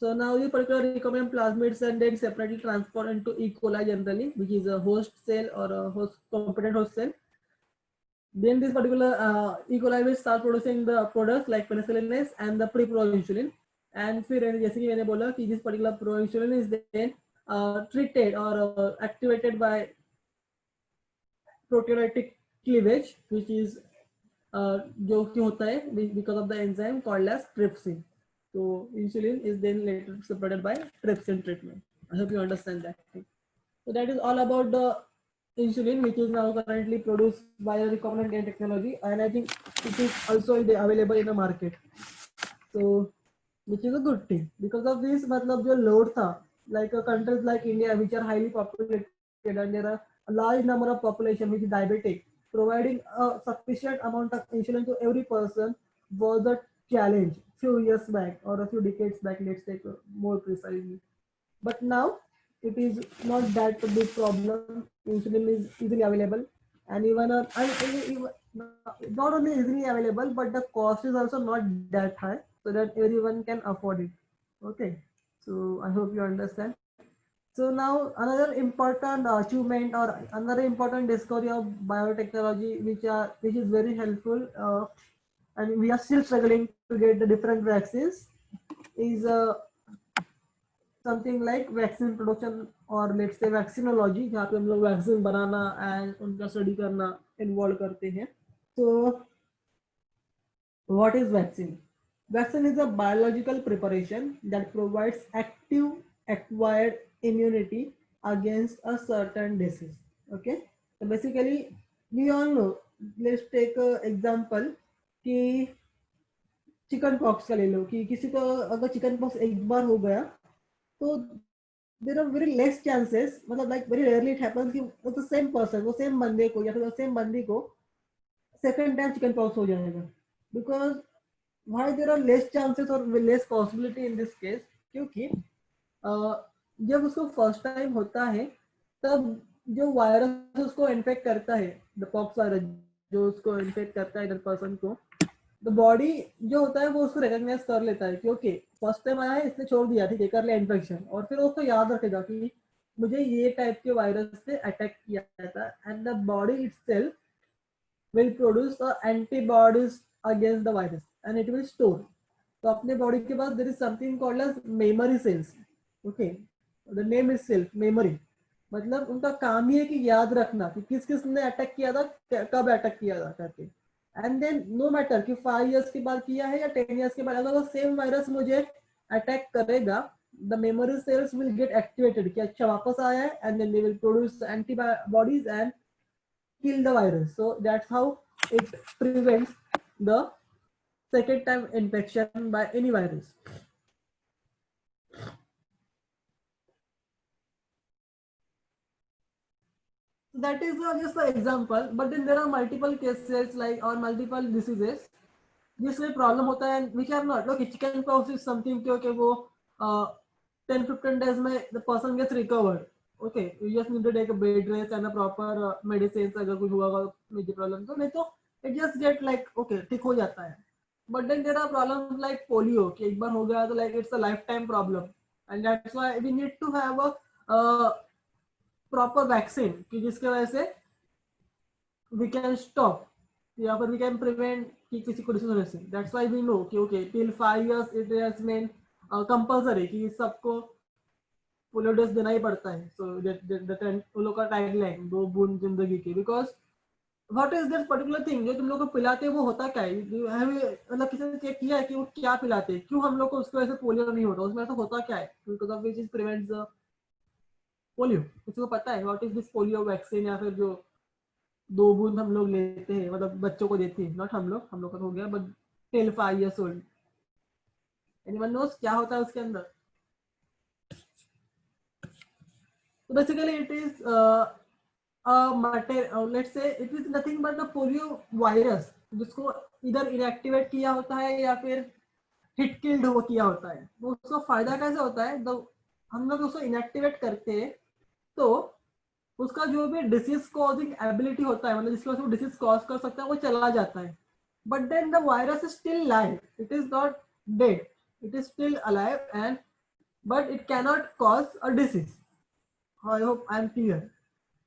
So now you particular recombinant plasmids and then separately transport into E. coli generally, which is a host cell or a host competent host cell. Then this particular E. coli will start producing the products like penicillinase and the pre-proinsulin. And फिर जैसे कि मैंने बोला कि this particular proinsulin is then treated or activated by proteolytic cleavage, which is जो कि होता है because of the enzyme called as trypsin. So insulin is then later separated by trypsin treatment. I hope you understand that. So that is all about the insulin, which is now currently produced by the recombinant DNA technology, and I think it is also available in the market. So which is a good thing. Because of this, मतलब जो load था, like countries like India, which are highly populated and there are a large number of population which is diabetic, providing a sufficient amount of insulin to every person was a challenge few years back or a few decades back, let's take more precisely. But now it is not that a big problem. Insulin is easily available, and even not only easily available, but the cost is also not that high, so that everyone can afford it. Okay, so I hope you understand. So now another important achievement or another important discovery of biotechnology, which is very helpful, and we are still struggling to get the different vaccines, is something like vaccine production or let's say vaccinology, जहाँ पे हम लोग vaccine banana and उनका study करना involve करते हैं. So what is vaccine? Vaccine is a biological preparation that provides active acquired immunity against a certain disease. Okay, so basically we all know, let's take an example कि chicken pox का ले लो कि किसी को अगर chicken pox एक बार हो गया तो there are very less chances, मतलब like very rarely it happens कि वो तो सेम पर्सन, वो सेम बंदे को या फिर सेम बंदी को सेकंड टाइम चिकन पॉक्स हो जाएगा. Because why there are less chances और less possibility in this case, क्योंकि जब उसको फर्स्ट टाइम होता है तब जो वायरस उसको इन्फेक्ट करता है, द पॉक्स वायरस जो उसको इन्फेक्ट करता है इधर पर्सन को, द बॉडी जो होता है वो उसको रिकॉग्नाइज कर लेता है कि ओके फर्स्ट टाइम आया है, इसने छोड़ दिया, ठीक है, कर लिया इन्फेक्शन, और फिर उसको याद रखेगा कि मुझे ये टाइप के वायरस से अटैक किया था, and the body itself will produce antibodies against the virus and it will store. तो अपने बॉडी के पास there is something called as memory cells. Okay, the name is self memory. मतलब उनका काम ही है कि याद रखना कि किस किस ने अटैक किया था, कब अटैक किया था करके. एंड देन नो मैटर कि 5 years के बाद किया है या 10 years के बाद, अगर वो सेम वायरस मुझे अटैक करेगा, the memory cells will get activated कि अच्छा वापस आया है, and then they will produce antibodies and kill the virus. So that's how it prevents the second time infection by any virus. So that is just the example, but then there are multiple cases like or multiple diseases जिसमें problem होता है which are not. Okay, chicken pox is something कि okay वो 10-15 days में the person gets recovered. Okay, you just need to take a bed rest and a proper medicines अगर कुछ हुआ होगा मेजर प्रॉब्लम तो, नहीं तो it just get like okay ठीक हो जाता है. But then there are problems like polio कि एक बार हो गया तो like it's a lifetime problem, and that's why we need to have a proper vaccine कि जिसके वजह से we can stop या फिर we can prevent कि किसी को डिसीज होने से. That's why we know कि okay till 5 years it has been compulsory कि सबको पोलियो डोज देना ही पड़ता है. So that उन लोग का टैगलाइन 2 बूंद जिंदगी की. Because what is this particular thing जो तुम लोग को पिलाते हैं वो होता क्या है, मतलब किसी ने चेक किया है कि वो क्या पिलाते हैं, क्यों हम लोग को उसकी वजह से पोलियो नहीं होता, उसमें ऐसा होता क्या है, because of which is prevents polio. किसी को पता है what is this polio vaccine, या फिर जो 2 बूंद हम लोग लेते हैं, मतलब बच्चों को देते हैं, नॉट हम लोग का हो गया, but till 5 years old. Anyone nose क्या होता है उसके अंदर? So basically it is let's say it is nothing but the polio virus जिसको इधर इनएक्टिवेट किया होता है या फिर हिट किल्ड हो किया होता है. तो उसका फायदा कैसे होता है, हम लोग उसको इनएक्टिवेट करते हैं तो उसका जो भी डिसीज कॉजिंग एबिलिटी होता है, मतलब जिसको डिसीज कॉज कर सकता है, वो चला जाता है. But then the virus is still live, it is not dead, it is still alive, and but it cannot cause a disease. I hope I am clear.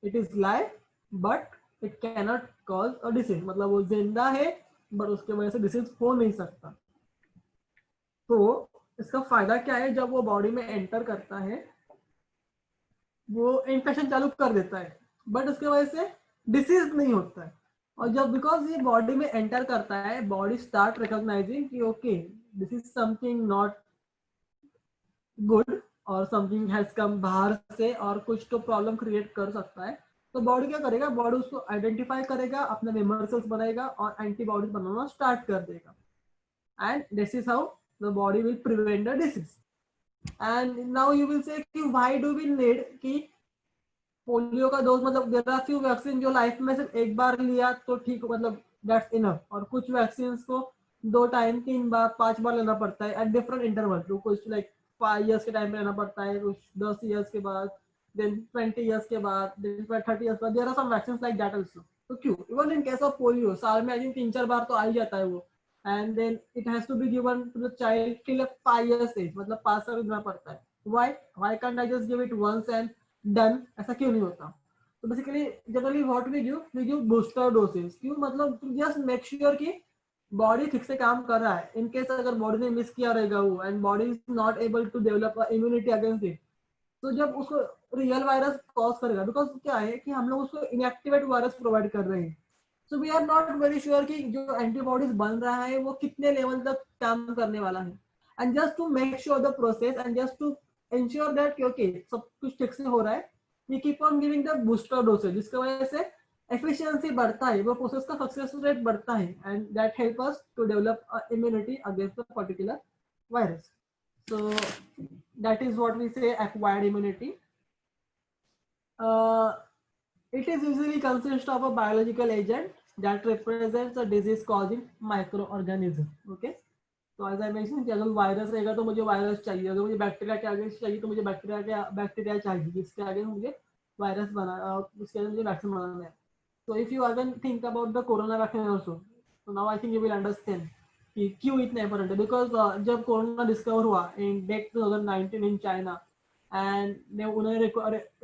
It is live, but it cannot cause a disease. मतलब वो जिंदा है, but उसके वजह से disease हो नहीं सकता. तो इसका फायदा क्या है, जब वो बॉडी में एंटर करता है वो इन्फेक्शन चालू कर देता है, बट उसके वजह से डिसीज नहीं होता है. और जब बिकॉज ये बॉडी में एंटर करता है, बॉडी स्टार्ट रिकॉग्नाइजिंग कि okay this is something not good और समथिंग हैज कम बाहर से और कुछ तो प्रॉब्लम क्रिएट कर सकता है. तो बॉडी क्या करेगा, बॉडी उसको आइडेंटिफाई करेगा, अपने मेमोरी सेल्स बनाएगा और एंटीबॉडीज बनाना स्टार्ट कर देगा. And this is how the body will prevent the disease. And now you will say कि व्हाई डू वी नीड कि पोलियो का डोज, मतलब देयर आर फ्यू वैक्सीन जो लाइफ में सिर्फ एक बार लिया तो ठीक, मतलब दैट्स इनफ, और कुछ वैक्सीन को 2 टाइम 3 बार 5 बार लेना पड़ता है एट डिफरेंट इंटरवल. तो कुछ लाइक 5 years के टाइम पे लेना पड़ता है, कुछ 10 years के बाद, देन 20 years के बाद, देन 30 years बाद. There are some vaccine like that also. तो क्यों even in case of polio साल में आई थिंक 3-4 बार तो आ ही जाता है वो, and then it has to be given to the child till 5 years age, मतलब 5 साल देना पड़ता है. Why can't I just give it once and done, ऐसा क्यों नहीं होता? तो basically generally what we give booster doses. क्यों, मतलब जस्ट मेक श्योर कि बॉडी ठीक से काम कर रहा है. इन केस अगर बॉडी ने मिस किया रहेगा वो and body is not able to develop immunity against it, तो जब उसको रियल वायरस कॉज करेगा, बिकॉज क्या है कि हम लोग उसको इनएक्टिवेट वायरस प्रोवाइड कर रहे हैं. So we are not very sure कि जो एंटीबॉडीज बन रहा है वो कितने लेवल तक काम करने वाला है. And just to make sure the process and just to ensure that okay सब कुछ ठीक से हो रहा है, we keep on giving the booster doses, जिसकी वजह से एफिशिएंसी बढ़ता है, वो प्रोसेस का सक्सेस रेट बढ़ता है, and that help us to develop immunity against the particular virus. So that is what we say acquired immunity. It is usually consists of a biological agent that represents a disease causing microorganism. Okay. तो as I mentioned कि अगर virus रहेगा तो मुझे virus चाहिए, अगर मुझे bacteria के आगे चाहिए तो मुझे बैक्टीरिया चाहिए, जिसके आगे मुझे वायरस बना, उसके आगे मुझे वैक्सीन बनाना है. So if you again think about the corona vaccine also, so now I think you will understand कि क्यों इतना इम्पोर्टेंट है. बिकॉज जब कोरोना डिस्कवर हुआ in date 2019 in China, and ने उन्होंने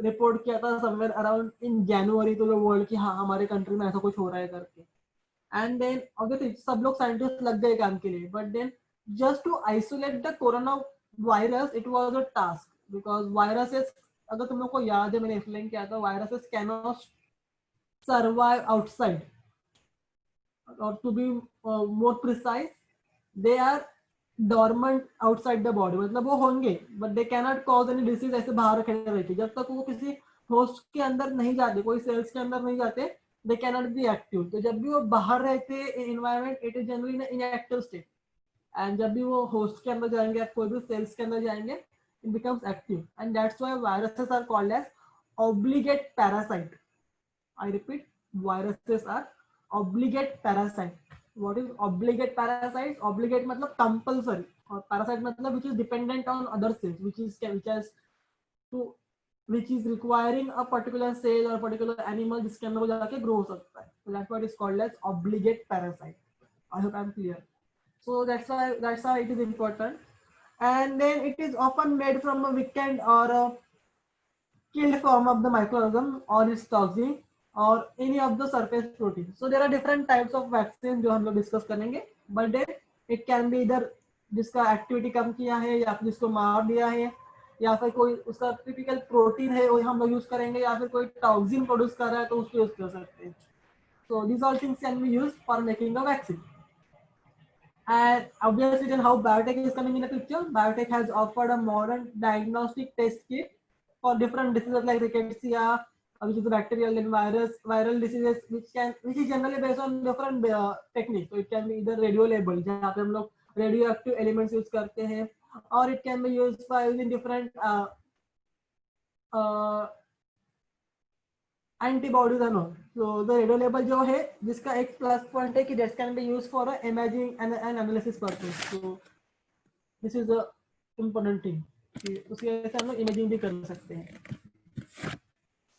रिपोर्ट किया था somewhere around in January to the world कि हाँ हमारे कंट्री में ऐसा कुछ हो रहा है करके. एंड देन ऑब्वियसली सब लोग साइंटिस्ट लग गए काम के लिए, but then just to isolate the corona virus it was a task. Because viruses, अगर तुम लोग को याद है मैंने एक्सप्लेन किया था, viruses can not survive outside, or to be more precise, they are dormant outside the body. मतलब वो होंगे but they cannot cause any disease ऐसे बाहर खड़े रहते, जब तक वो किसी होस्ट के अंदर नहीं जाते, कोई सेल्स के अंदर नहीं जाते, they cannot be active. तो जब भी वो बाहर रहते environment, it is generally in inactive state, and जब भी वो होस्ट के अंदर जाएंगे या कोई भी सेल्स के अंदर जाएंगे, it becomes active, and that's why viruses are called as obligate parasite. I repeat, viruses are obligate parasite. What is obligate parasite? Obligate मतलब compulsory, और parasite मतलब which is dependent on other cells, which is requiring a particular cell or particular animal जिसके अंदर वो जाके grow हो सकता है. So that's why it is called as obligate parasite. I hope I'm clear. So that's how it is important. And then it is often made from a weakened or a killed form of the microorganism or its toxin or any of the surface protein. So there are different types of vaccine जो हम लोग discuss करेंगे, but then it can be either जिसका activity कम किया है या फिर जिसको मार दिया है, या फिर कोई उसका टिपिकल प्रोटीन है वो हम लोग यूज करेंगे, या फिर कोई टॉक्सिन प्रोड्यूस कर रहा है तो उसको यूज कर सकते हैं. So these all things can be used for making a vaccine. And obviously then how biotech is coming in the picture. Biotech has offered a modern diagnostic test kit for different diseases like rickettsia, which is a bacterial and viral diseases, which is generally based on different techniques. So it can be either radio label, जहाँ पे हम लोग radioactive elements use करते हैं, or it can be used by using different antibodies and all. So the radio label जो है जिसका एक प्लस पॉइंट है कि that can be used for imaging and analysis purpose. So this is the important thing कि उसकी वजह से हम लोग imaging भी कर सकते हैं.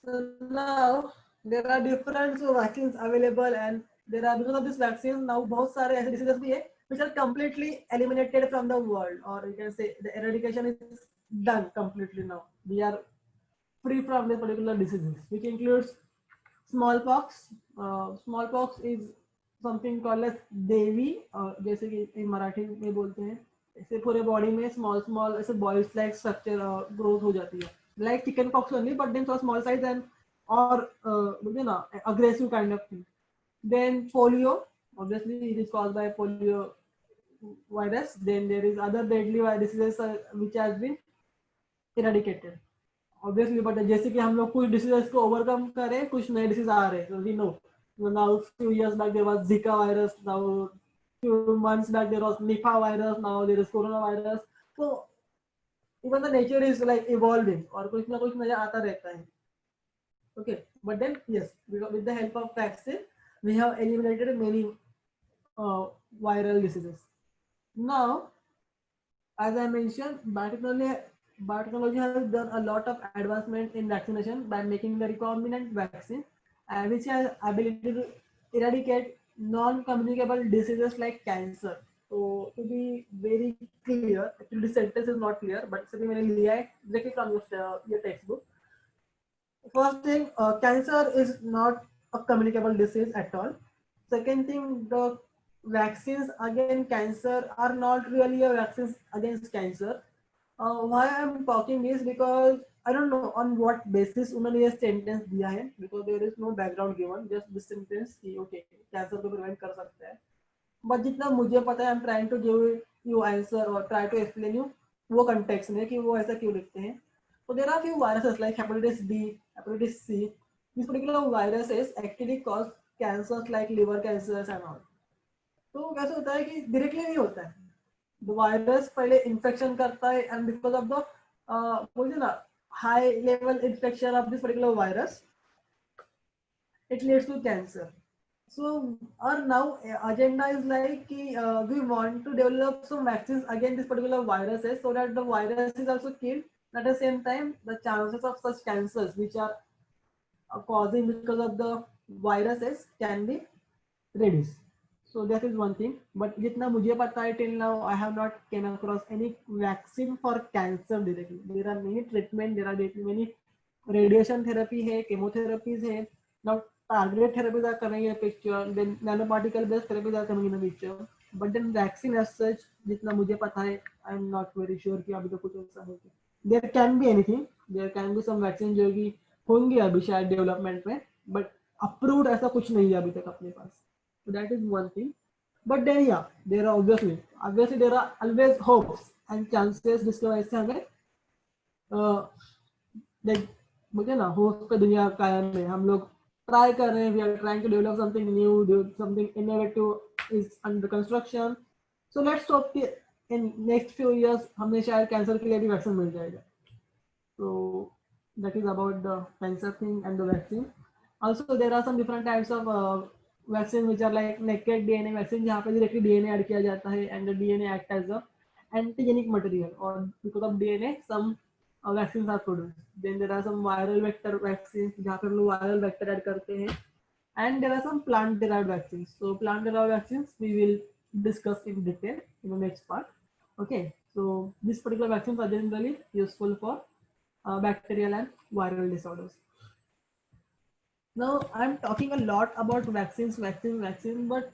So now there are different vaccines available, and there are, because of this vaccine now बहुत सारे ऐसे diseases भी है which are completely eliminated from the world, or you can say the eradication is done completely now. We are free from this particular diseases, which includes smallpox. Smallpox is something called as देवी, जैसे कि in Marathi में बोलते हैं, ऐसे पूरे body में small ऐसे boils like structure growth हो जाती है, like chicken pox only, but then so small size and or you know aggressive kind of thing. Then polio, obviously it is caused by polio virus. Then there is other deadly diseases which has been eradicated. Obviously, but जैसे कि हम लोग कुछ diseases को overcome करें, कुछ नए disease आ रहे हैं. So we know now few years back there was Zika virus, now few months back there was Nipah virus, now there is coronavirus. So even the nature is like evolving, और कुछ ना कुछ नया आता रहता है. Okay, but then yes, with the help of vaccine we have eliminated many viral diseases. Now, as I mentioned, biotechnology has done a lot of advancement in vaccination by making the recombinant vaccine, which has ability to eradicate non-communicable diseases like cancer. So to be very clear, actually this sentence is not clear, but it's directly from your textbook. First thing, cancer is not a communicable disease at all. Second thing, the vaccines against cancer are not really a vaccines against cancer. Why I'm talking is because I don't know on what basis उन्होंने ये sentence दिया है, because there is no background given, just this sentence कि okay cancer को prevent कर सकता है. But जितना मुझे पता है I'm trying to give you answer or try to explain you वो context में कि वो ऐसा क्यों लिखते हैं. So there are few viruses like hepatitis B, hepatitis C. These particular viruses actually cause cancers like liver cancers and all. तो कैसे होता है कि directly नहीं होता है, द वायरस पहले इन्फेक्शन करता है एंड बिकॉज ऑफ द बोलते ना high level infection of this particular virus it leads to cancer. So our now agenda is like we want to develop some vaccines against this particular viruses so that the virus is also killed. At the same time, the chances of such cancers which are causing because of the viruses can be reduced. So that is one thing. But जितना मुझे पता है till now, I have not came across any vaccine for cancer directly. There are many treatment, there are many radiation therapy है, chemotherapies है. Now targeted therapies are coming in the picture. Then nanoparticle based therapies are coming in the picture. But then vaccine as such, जितना मुझे पता है, I am not very sure कि अभी तो कुछ ऐसा है. There can be anything. There can be some vaccine जो कि होंगे अभी शायद डेवलपमेंट में, but approved ऐसा कुछ नहीं है अभी तक अपने पास. So that is one thing. But then yeah, there are obviously there are always hopes and chances जिसके वजह से हमें मुझे ना होप पे दुनिया कायम है. हम लोग ट्राई कर रहे हैं. We are trying to develop something new, do something innovative is under construction. So let's hope कि in next few years हमें शायद कैंसर के लिए भी वैक्सीन मिल जाएगा. So that is about the cancer thing and the vaccine. Also there are some different types of vaccine which are like naked DNA vaccine जहाँ पे directly DNA add किया जाता है and the DNA act as a antigenic material or because of DNA some vaccines are produced. Then there are some viral vector vaccines जहाँ पे हम लोग viral vector add करते हैं and there are some plant derived vaccines. So plant derived vaccines we will discuss in detail in the next part. Okay, so these particular vaccines are generally useful for bacterial and viral disorders. Now I'm talking a lot about vaccines, but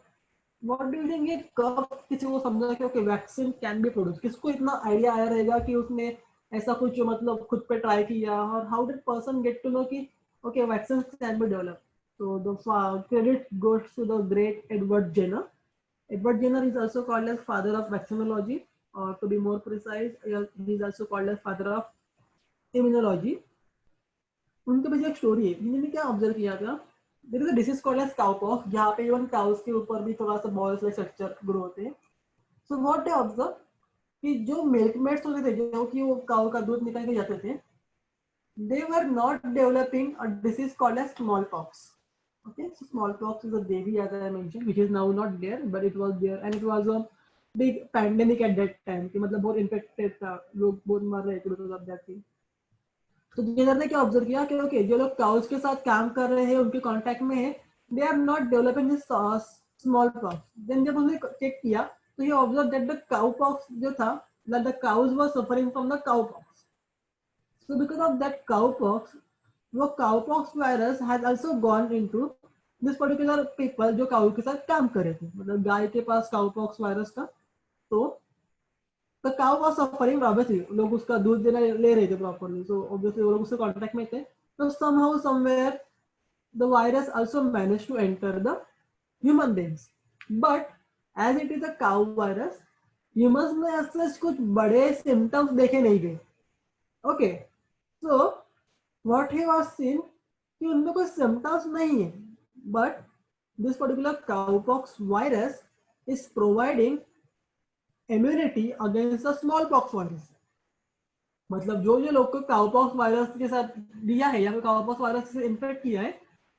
what do you think ये कब किसी को समझा कि okay vaccine can be produced? किसको इतना idea आया रहेगा कि उसने ऐसा कुछ मतलब खुद पे try किया और how did person get to know कि okay vaccines can be developed? So the credit goes to the great Edward Jenner. Edward Jenner is also called as father of vaccinology, or to be more precise, he is also called as father of immunology. उनके पीछे एक story है. जिन्होंने क्या observe किया था, there is a disease called as cowpox जहाँ पे इवन काउस के ऊपर भी थोड़ा सा बॉल्स लाइक स्ट्रक्चर ग्रो होते हैं. सो व्हाट दे ऑब्जर्व कि जो मिल्कमेट्स होते थे जो कि वो काउ का दूध निकाल के जाते थे, they were not developing a disease called as smallpox. Okay, so smallpox is a baby as I mentioned, which is now not there, but it was there and it was a big pandemic at that time. कि मतलब बहुत infected था, लोग बहुत मर रहे थे because of that thing. तो जेनर ने क्या ऑब्जर्व किया कि ओके जो लोग काउस के साथ काम कर रहे हैं उनके कांटेक्ट में है, they are not developing this small pox. Then जब उसने चेक किया तो he observe that the cow pox जो था, that the cows were suffering from the cow pox. So because of that cow pox, वो cow pox virus has also gone into this particular people जो cow के साथ काम कर रहे थे. मतलब गाय के पास काउ पॉक्स वायरस था, तो the cow was suffering. Obviously लोग उसका दूध देना ले रहे थे properly, so obviously वो लोग उससे contact में थे. So somehow somewhere the virus also managed to enter the human beings, but as it is a cow virus, humans में ऐसे कुछ बड़े symptoms देखे नहीं गए. Okay, so what he was seen कि उनमें कोई symptoms नहीं है, but this particular cowpox virus is providing immunity against the smallpox virus. मतलब जो जो लोग को काउपॉक्स वायरस के साथ दिया है या फिर काउपॉक्स वायरस से इन्फेक्ट किया है,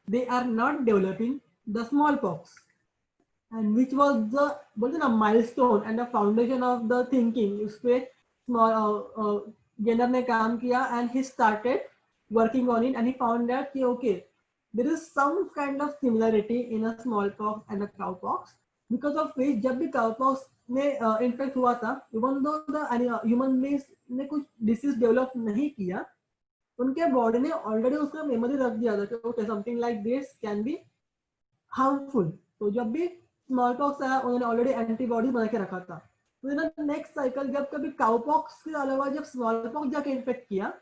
they are not developing the smallpox, and which was the बोलते ना milestone and the foundation of the thinking. उस पे जेनर ने काम किया and he started working on it and he found that कि okay there is some kind of similarity in a smallpox and a cowpox, because of which जब भी cowpox में infect हुआ था, इवन दो ह्यूमन बींग्स ने कुछ disease develop नहीं किया, उनके बॉडी ने ऑलरेडी उसका मेमोरी रख दिया था कि okay something like this can be harmful. तो जब भी स्मॉलपॉक्स आया उन्होंने ऑलरेडी एंटीबॉडी बना के रखा था. तो इन नेक्स्ट साइकिल जब कभी काउपॉक्स के अलावा जब स्मॉलपॉक्स जाके इन्फेक्ट किया,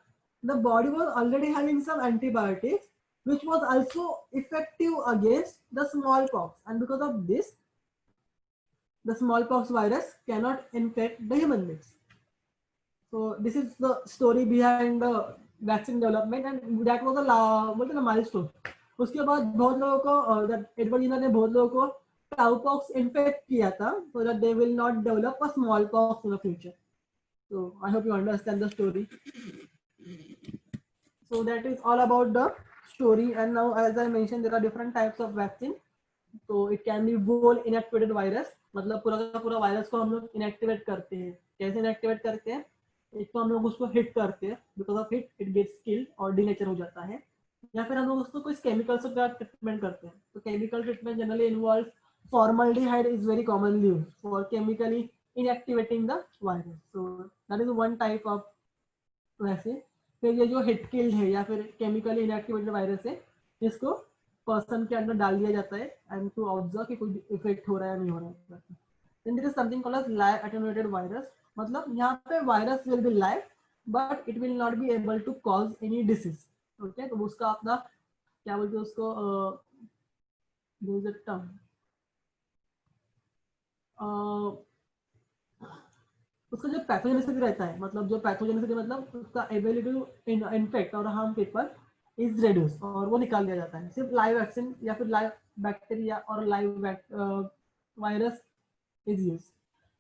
the body was already having some antibiotics which was also effective against the smallpox, and because of this the smallpox virus cannot infect the human beings. So this is the story behind the vaccine development and that was a milestone. उसके बाद बहुत लोगों को Edward Jenner ने बहुत लोगों को cowpox infect किया था so that they will not develop a smallpox in the future. So I hope you understand the story. So that is all about the story. And now, as I mentioned, there are different types of vaccine. So it can be whole inactivated virus, मतलब पूरा का पूरा virus को हम लोग inactivate करते हैं. कैसे इनएक्टिवेट करते हैं? एक तो हम लोग उसको हिट करते हैं, because of hit it gets killed और डीनेचर हो जाता है, या फिर हम लोग उसको कोई केमिकल से ट्रीटमेंट करते हैं. तो chemical treatment generally involve formaldehyde is very commonly used for chemically inactivating the virus. So that is one type of vaccine. फिर ये जो हिट किल्ड है या फिर केमिकली इनएक्टिवेटेड वायरस है, इसको पर्सन के अंदर डाल दिया जाता है एंड टू ऑब्जर्व कि कोई इफेक्ट हो रहा है नहीं हो रहा है. Then there is something called as live attenuated virus. मतलब यहाँ पे virus will be live but it will not be able to cause any disease. Okay, तो उसका अपना क्या बोलते हैं उसको, देयर इज अ टर्म, उसका जो पैथोजेनिसिटी रहता है, मतलब जो पैथोजेनिसिटी मतलब उसका एबिलिटी टू इन्फेक्ट और हार्म पीपल इज रिड्यूस, और वो निकाल दिया जाता है. सिर्फ लाइव वैक्सीन या फिर लाइव बैक्टीरिया और live virus is used.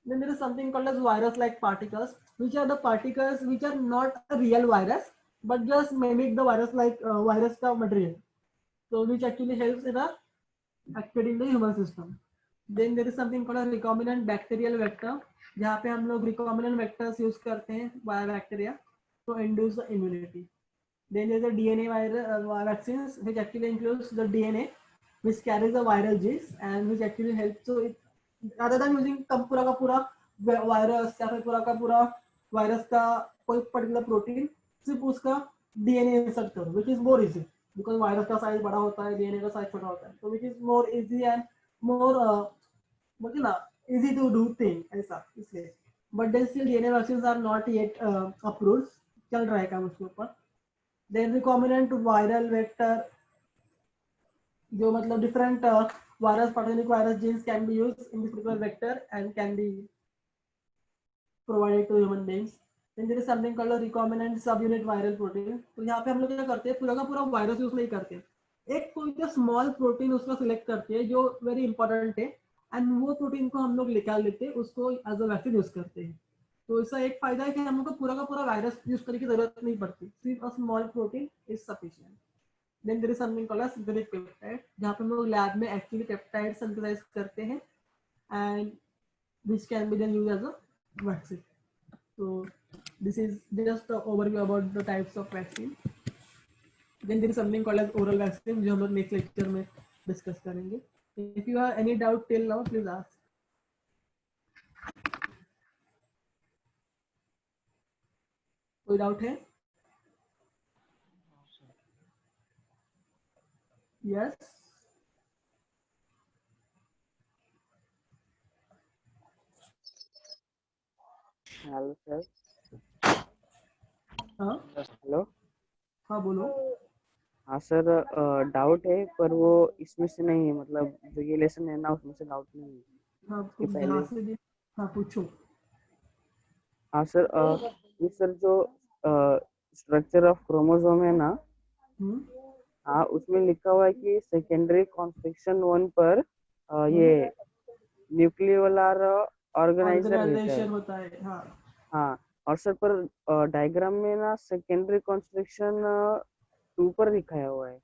Then there is something called as virus-like particles, which are the particles which are not a real virus, but just mimic the virus-like virus का material. So which actually helps in activating the human system. Then there is something called a recombinant bacterial vector, जहाँ पे हम लोग recombinant vectors use करते हैं via bacteria to induce the immunity. Then there is a DNA virus vaccines, which actually includes the DNA, which carries the viral genes and which actually helps to it. rather than using पूरा का पूरा virus या फिर पूरा का पूरा virus का कोई पर्टिकुलर प्रोटीन, सिर्फ उसका डीएनए इंसर्ट करो, विच is more easy because virus का साइज बड़ा होता है, डीएनए का साइज छोटा होता है. तो which is more easy and more बोलते ना इजी टू डू थिंग ऐसा, इसलिए. But then still DNA vaccine are not yet approved, चल रहा है काम उसके ऊपर. देन रिकॉम्बिनेंट वायरल वेक्टर, जो मतलब different virus pathogenic virus genes can be used in this particular vector and can be provided to human beings. Then there is something called a recombinant subunit viral protein. तो यहाँ पे हम लोग क्या करते हैं, पूरा का पूरा वायरस यूज नहीं करते, एक कोई जो स्मॉल प्रोटीन उसका सिलेक्ट करते हैं जो वेरी इंपॉर्टेंट है, एंड वो प्रोटीन को हम लोग निकाल लेते हैं, उसको एज अ वैक्सीन यूज करते हैं. तो इसका एक फायदा है कि हम लोग को पूरा का पूरा वायरस यूज करने की जरूरत नहीं पड़ती, सिर्फ a small protein is sufficient. Then there is something called as synthetic peptide, जहाँ पे हम लोग लैब में एक्चुअली पेप्टाइड सिंथेसाइज करते हैं and which can be then used as a vaccine. So this is just an overview about the types of vaccine. Then there is something called as oral vaccine, जो हम लोग next lecture में discuss करेंगे. If you have any doubt till now, please ask. कोई doubt है? Yes. Hello sir. हाँ hello. हाँ बोलो. हाँ सर, डाउट है पर वो इसमें से नहीं है, मतलब जो ये लेसन है ना उसमें से डाउट नहीं है. हाँ कि तुम पहले जहाँ से भी, हाँ पूछो. हाँ सर, ये सर जो स्ट्रक्चर ऑफ क्रोमोसोम है ना, हाँ उसमें लिखा हुआ है कि सेकेंडरी कॉन्स्ट्रक्शन 1 पर ये न्यूक्लियोलर ऑर्गेनाइजेशन होता है. हाँ हाँ, और सर पर डायग्राम में ना सेकेंडरी कॉन्स्ट्रक्शन 2 पर दिखाया हुआ है.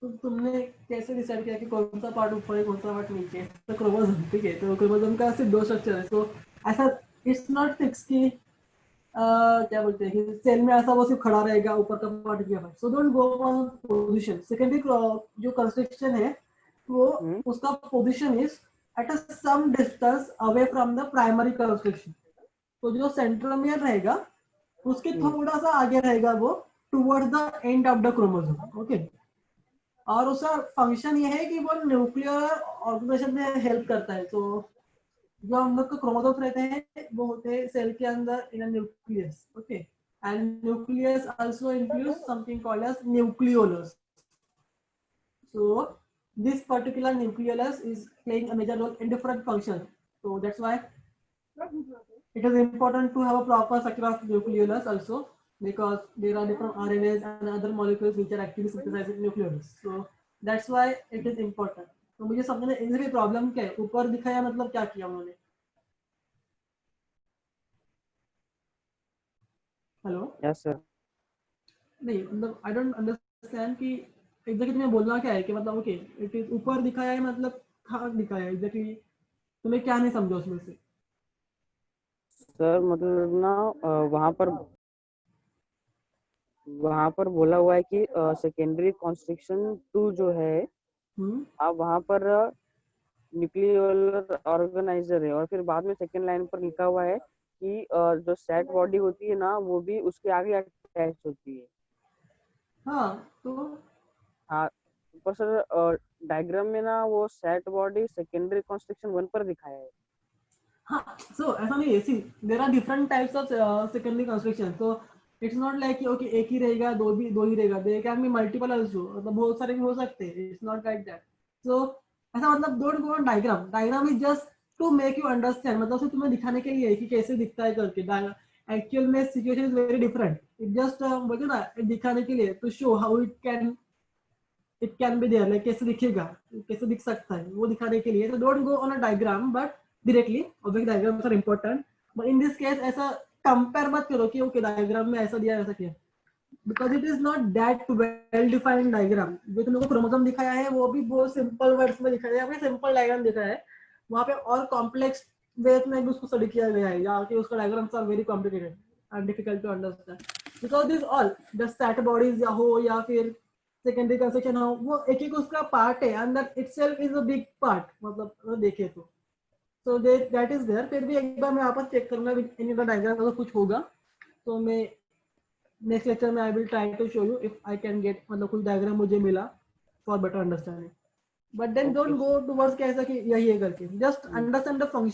तो तुमने कैसे डिसाइड किया कि कौन सा पार्ट ऊपर है कौन सा पार्ट नीचे है? तो क्रोमोसोम, ठीक है, तो क्रोमोसोम का सिर्फ 2 स्ट्रक्चर है. तो ऐसा इट्स नॉट फिक्स कि क्या बोलते हैं कि सेल में ऐसा वो सिर्फ खड़ा रहेगा ऊपर का पार्ट किया है. So don't go on position. Secondary जो कंस्ट्रक्शन है वो उसका position is at a some distance away from the primary construction. तो जो सेंट्रोमियर रहेगा उसके थोड़ा सा आगे रहेगा वो towards the end of the chromosome. Okay, और उसका फंक्शन ये है कि वो न्यूक्लियर ऑर्गेनाइजेशन में हेल्प करता है. तो जो हम लोग के क्रोमोसोम्स रहते हैं वो होते हैं सेल के अंदर in a nucleus. Okay, and nucleus also includes something called as nucleolus. So this particular nucleolus is playing a major role in different functions. So that's why it is important to have a proper structure of nucleolus also, because there are different RNAs and other molecules which are actually synthesized in nucleolus. So that's why it is important. तो मुझे समझने इनसे भी problem क्या है, ऊपर दिखाया मतलब क्या किया उन्होंने? Hello, yes sir. नहीं मतलब आई डोंट अंडरस्टैंड कि एग्जैक्टली तुम्हें बोलना क्या है कि मतलब ओके इट इज ऊपर दिखाया है मतलब कहाँ दिखाया है एग्जैक्टली, तुम्हें क्या नहीं समझा उसमें से? सर मतलब ना वहां पर बोला हुआ है कि सेकेंडरी कॉन्स्ट्रिक्शन 2 जो है, हम्म। आप वहां पर न्यूक्लियोलर ऑर्गेनाइजर है, और फिर बाद में सेकेंड लाइन पर लिखा हुआ है कि जो सेट बॉडी होती है ना वो भी उसके आगे अटैच होती है। हाँ तो हाँ, पर सर डायग्राम में ना वो सेट बॉडी सेकेंडरी कॉन्स्ट्रिक्शन 1 पर दिखाया है। हाँ, सो ऐसा नहीं है, see there are different types of secondary construction, so it's not like कि ओके एक ही रहेगा, दो ही रहेगा, there can be multiple also, मतलब बहुत सारे भी हो सकते हैं, it's not like that. So ऐसा मतलब don't go on diagram, diagram is just to make you understand, मतलब सिर्फ तुम्हें दिखाने के लिए कि कैसे दिखता है करके, एक्चुअल में situation is very different, it just बोलते ना दिखाने के लिए, to show how it can be there, like कैसे दिखेगा, कैसे दिख सकता है वो दिखाने के लिए। तो don't go on a diagram but directly, obviously diagrams are important, but in this case ऐसा कंपेयर मत करो कि ओके डायग्राम में ऐसा दिया ऐसा किया, because it is not that well defined diagram. जो तुम लोग को क्रोमोसोम दिखाया है वो भी बहुत सिंपल वर्ड्स में दिखाया है, सिंपल डायग्राम दिखाया है, वहाँ पे और कॉम्प्लेक्स वेज में भी उसको स्टडी किया गया है, या कि उसका diagrams are very complicated and difficult to understand, because this all the set bodies या हो या फिर सेकेंडरी कंस्ट्रक्शन हो, वो एक एक उसका पार्ट है, and that itself is a big part, मतलब अगर देखे तो। सो दैट इज देयर, फिर भी एक बार मैं आपस चेक करूंगा इन द डायग्राम, अगर कुछ होगा तो मैं नेक्स्ट लेक्चर में I will try to show you if I can get, मतलब कुछ डायग्राम मुझे मिला for better understanding, but then okay don't sir. Go towards कैसा कि यही है करके, जस्ट अंडरस्टैंड द फंक्शन।